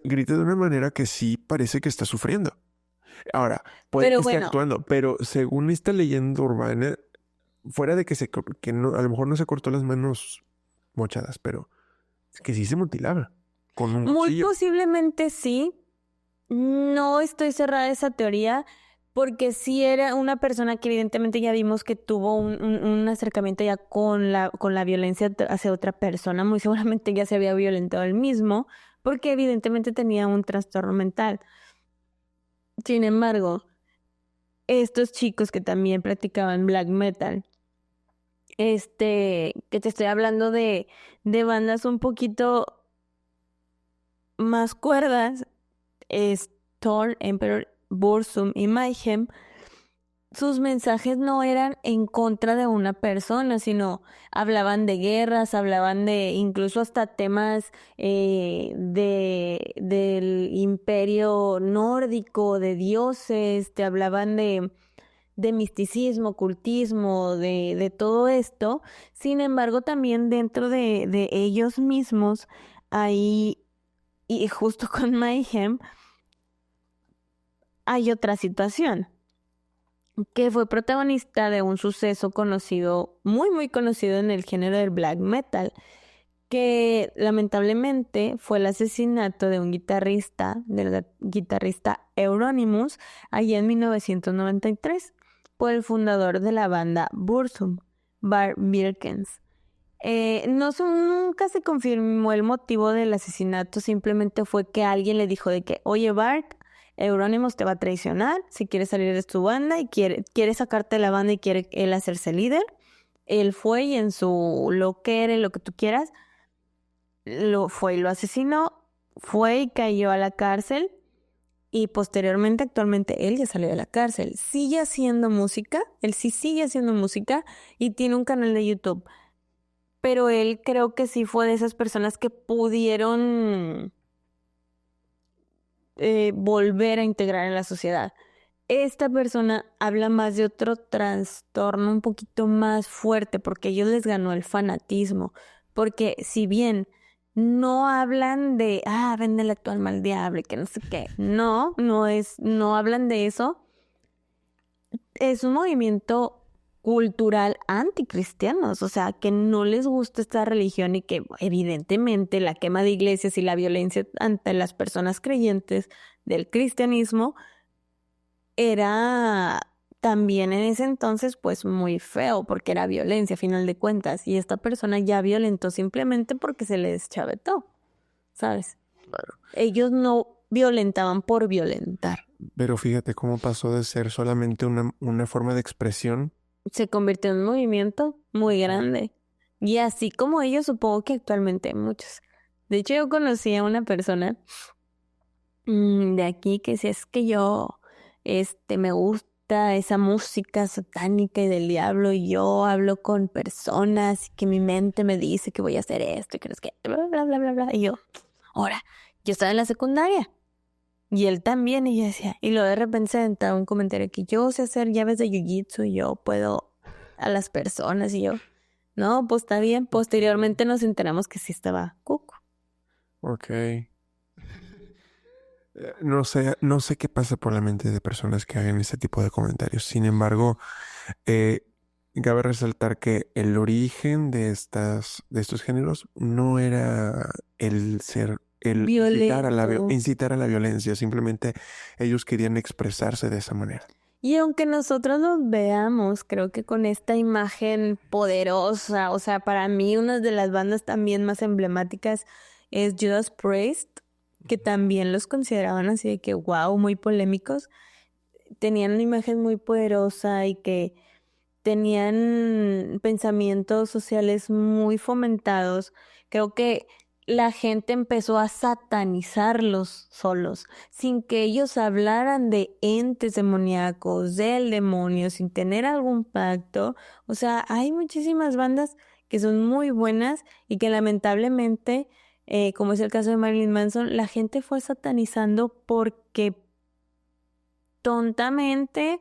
Grita de una manera que sí parece que está sufriendo. Ahora, puede Pero que esté bueno. actuando, pero según esta leyenda urbana, fuera de que no, a lo mejor no se cortó las manos mochadas, pero que sí se mutilaba con un Muy cuchillo. posiblemente sí. No estoy cerrada a esa teoría porque sí era una persona que evidentemente ya vimos que tuvo un acercamiento ya con la violencia hacia otra persona. Muy seguramente ya se había violentado él mismo porque evidentemente tenía un trastorno mental. Sin embargo, estos chicos que también practicaban black metal, que te estoy hablando de bandas un poquito más cuerdas, es Thor, Emperor, Burzum y Mayhem. Sus mensajes no eran en contra de una persona, sino hablaban de guerras, hablaban de incluso hasta temas del imperio nórdico, de dioses, te hablaban de misticismo, ocultismo, de todo esto. Sin embargo, también dentro de ellos mismos, ahí, y justo con Mayhem, hay otra situación, que fue protagonista de un suceso conocido, muy, muy conocido en el género del black metal, que lamentablemente fue el asesinato de un guitarrista, del guitarrista Euronymous, allá en 1993, por el fundador de la banda Burzum, Bart Birkens. Nunca se confirmó el motivo del asesinato, simplemente fue que alguien le dijo de que, oye Bart, Euronymous te va a traicionar si quiere salir de tu banda y quiere sacarte de la banda y quiere él hacerse líder. Él fue y en su loquere, lo que tú quieras, lo asesinó, fue y cayó a la cárcel y posteriormente, actualmente, él ya salió de la cárcel. Sigue haciendo música, él sí sigue haciendo música y tiene un canal de YouTube. Pero él creo que sí fue de esas personas que pudieron volver a integrar en la sociedad. Esta persona habla más de otro trastorno un poquito más fuerte porque a ellos les ganó el fanatismo. Porque si bien no hablan de, véndele tu alma al diablo y que no sé qué. No hablan de eso. Es un movimiento cultural anticristianos, o sea, que no les gusta esta religión y que evidentemente la quema de iglesias y la violencia ante las personas creyentes del cristianismo era también en ese entonces pues muy feo porque era violencia a final de cuentas y esta persona ya violentó simplemente porque se le deschavetó, ¿sabes? Claro. Ellos no violentaban por violentar. Pero fíjate cómo pasó de ser solamente una forma de expresión. Se convirtió en un movimiento muy grande. Y así como ellos, supongo que actualmente hay muchos. De hecho, yo conocí a una persona de aquí que si es que yo me gusta esa música satánica y del diablo y yo hablo con personas y que mi mente me dice que voy a hacer esto y que no es que bla, bla, bla, bla, bla. Y yo, ahora, yo estaba en la secundaria. Y él también, y yo decía, y luego de repente se aventaba un comentario que yo sé hacer llaves de jiu-jitsu y yo puedo a las personas, y yo, no, pues está bien. Posteriormente nos enteramos que sí estaba cuco. Ok. No sé qué pasa por la mente de personas que hagan ese tipo de comentarios. Sin embargo, cabe resaltar que el origen de estos géneros no era el Violento. incitar a la violencia. Simplemente ellos querían expresarse de esa manera. Y aunque nosotros los veamos, creo que con esta imagen poderosa, o sea, para mí una de las bandas también más emblemáticas es Judas Priest, que también los consideraban así de que wow, muy polémicos. Tenían una imagen muy poderosa y que tenían pensamientos sociales muy fomentados. Creo que la gente empezó a satanizarlos solos, sin que ellos hablaran de entes demoníacos, del demonio, sin tener algún pacto. O sea, hay muchísimas bandas que son muy buenas y que lamentablemente, como es el caso de Marilyn Manson, la gente fue satanizando porque tontamente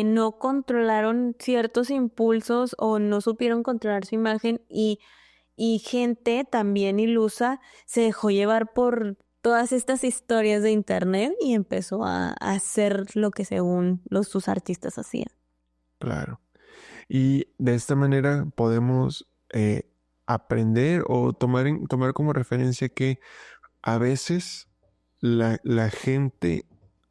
no controlaron ciertos impulsos o no supieron controlar su imagen y gente también ilusa se dejó llevar por todas estas historias de internet y empezó a hacer lo que según sus artistas hacían. Claro. Y de esta manera podemos aprender o tomar como referencia que a veces la gente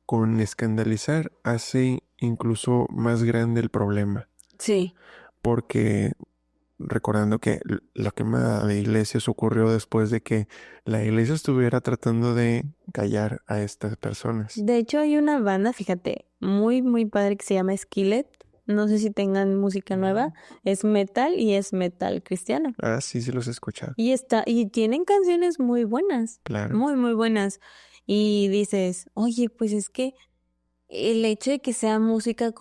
con escandalizar hace incluso más grande el problema. Sí. Porque recordando que la quema de iglesias ocurrió después de que la iglesia estuviera tratando de callar a estas personas. De hecho, hay una banda, fíjate, muy, muy padre que se llama Skillet. No sé si tengan música nueva. Es metal y es metal cristiano. Ah, sí, sí los he escuchado. Y tienen canciones muy buenas. Claro. Muy, muy buenas. Y dices, oye, pues es que el hecho de que sea música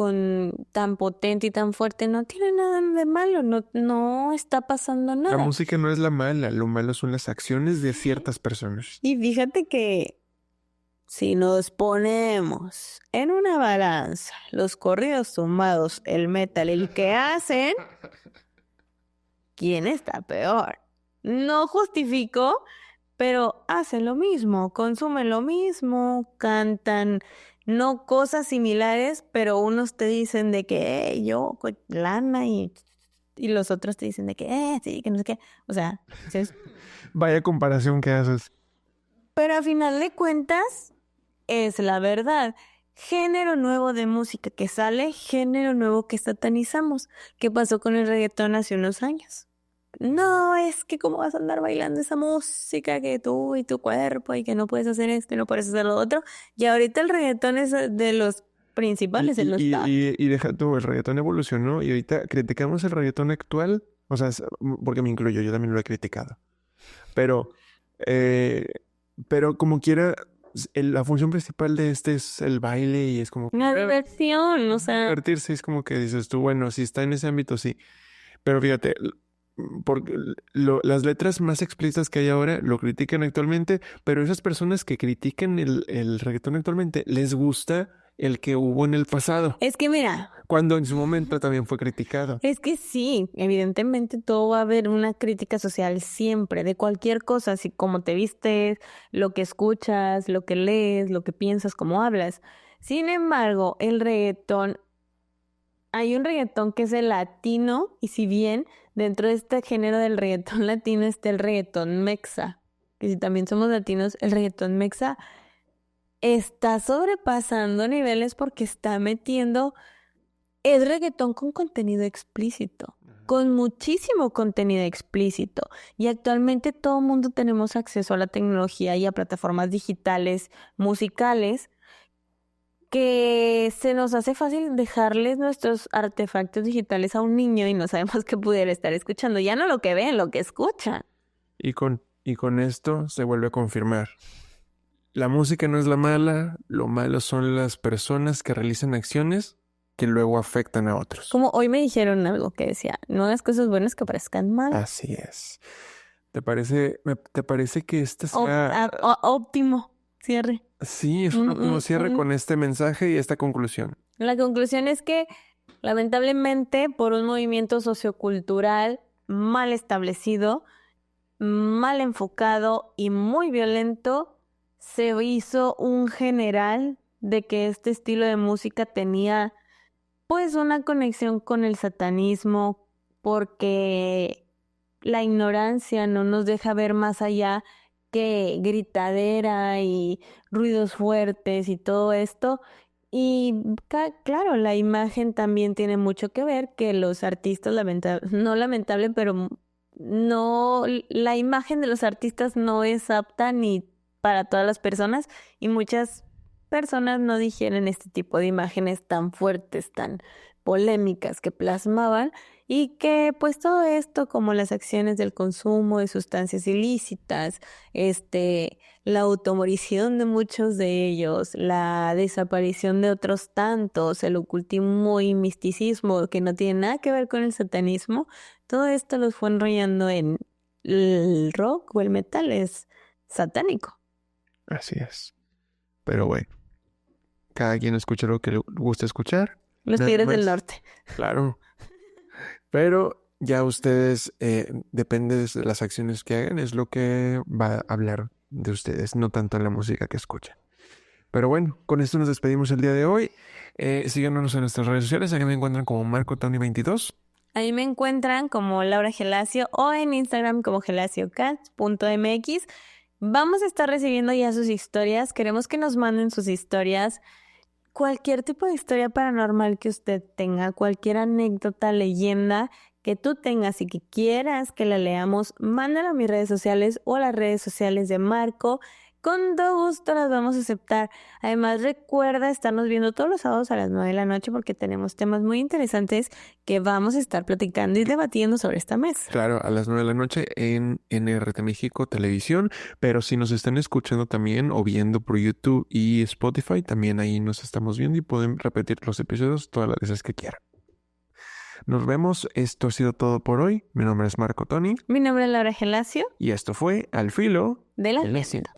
tan potente y tan fuerte no tiene nada de malo, no está pasando nada. La música no es la mala, lo malo son las acciones de ciertas personas. Y fíjate que si nos ponemos en una balanza los corridos tumbados, el metal, el que hacen, ¿quién está peor? No justifico, pero hacen lo mismo, consumen lo mismo, cantan, no cosas similares, pero unos te dicen de que yo con lana y los otros te dicen de que sí, que no sé qué. O sea, Vaya comparación que haces. pero a final de cuentas es la verdad. Género nuevo de música que sale, género nuevo que satanizamos. ¿Qué pasó con el reggaetón hace unos años? No, es que cómo vas a andar bailando esa música que tú y tu cuerpo y que no puedes hacer esto y no puedes hacer lo otro. Y ahorita el reggaetón es de los principales en los top. Y deja tú, el reggaetón evolucionó y ahorita criticamos el reggaetón actual, o sea, porque me incluyo, yo también lo he criticado. Pero como quiera, la función principal de este es el baile y es como... Una diversión, o sea, Divertirse es como que dices tú, bueno, si está en ese ámbito, sí. Pero fíjate, porque las letras más explícitas que hay ahora lo critican actualmente, pero esas personas que critican el reggaetón actualmente les gusta el que hubo en el pasado, es que mira, cuando en su momento también fue criticado. es que sí, evidentemente todo va a haber una crítica social siempre, de cualquier cosa, así como te vistes, lo que escuchas, lo que lees, lo que piensas, cómo hablas. Sin embargo, el reggaetón, hay un reggaetón que es el latino, y si bien dentro de este género del reggaetón latino está el reggaetón mexa, que si también somos latinos, el reggaetón mexa está sobrepasando niveles porque está metiendo... Es reggaetón con contenido explícito, con muchísimo contenido explícito. Y actualmente todo el mundo tenemos acceso a la tecnología y a plataformas digitales, musicales, que se nos hace fácil dejarles nuestros artefactos digitales a un niño y no sabemos qué pudiera estar escuchando. Ya no lo que ven, lo que escuchan. Y con esto se vuelve a confirmar. La música no es la mala, lo malo son las personas que realizan acciones que luego afectan a otros. Como hoy me dijeron algo que decía, no hagas cosas buenas que parezcan mal. Así es. ¿Te parece que esta sea... Óptimo, cierre. Sí, es un óptimo cierre con este mensaje y esta conclusión. La conclusión es que, lamentablemente, por un movimiento sociocultural mal establecido, mal enfocado y muy violento, se hizo un general de que este estilo de música tenía pues una conexión con el satanismo, porque la ignorancia no nos deja ver más allá que gritadera y ruidos fuertes y todo esto. Y claro, la imagen también tiene mucho que ver, que los artistas, no lamentable, pero no, la imagen de los artistas no es apta ni para todas las personas y muchas personas no digieren este tipo de imágenes tan fuertes, tan polémicas que plasmaban y que pues todo esto como las acciones del consumo de sustancias ilícitas, la automorición de muchos de ellos, la desaparición de otros tantos, el ocultismo y misticismo que no tiene nada que ver con el satanismo, todo esto los fue enrollando en el rock o el metal es satánico. Así es. Pero bueno, cada quien escucha lo que le gusta escuchar. Los Nada Tigres del más. Norte. Claro. Pero ya ustedes, depende de las acciones que hagan, es lo que va a hablar de ustedes, no tanto la música que escuchan. Pero bueno, con esto nos despedimos el día de hoy. Síganos en nuestras redes sociales, aquí me encuentran como MarcoTony22. Ahí me encuentran como Laura Gelacio o en Instagram como gelaciocats.mx. Vamos a estar recibiendo ya sus historias. Queremos que nos manden sus historias. Cualquier tipo de historia paranormal que usted tenga, cualquier anécdota, leyenda que tú tengas y que quieras que la leamos, mándala a mis redes sociales o a las redes sociales de Marco. Con todo gusto las vamos a aceptar. Además, recuerda estarnos viendo todos los sábados a las 9 de la noche porque tenemos temas muy interesantes que vamos a estar platicando y debatiendo sobre esta mesa. Claro, a las 9 de la noche en NRT México Televisión, pero si nos están escuchando también o viendo por YouTube y Spotify, también ahí nos estamos viendo y pueden repetir los episodios todas las veces que quieran. Nos vemos, esto ha sido todo por hoy. Mi nombre es Marco Tony. Mi nombre es Laura Gelacio. Y esto fue Al Filo de la Leyenda.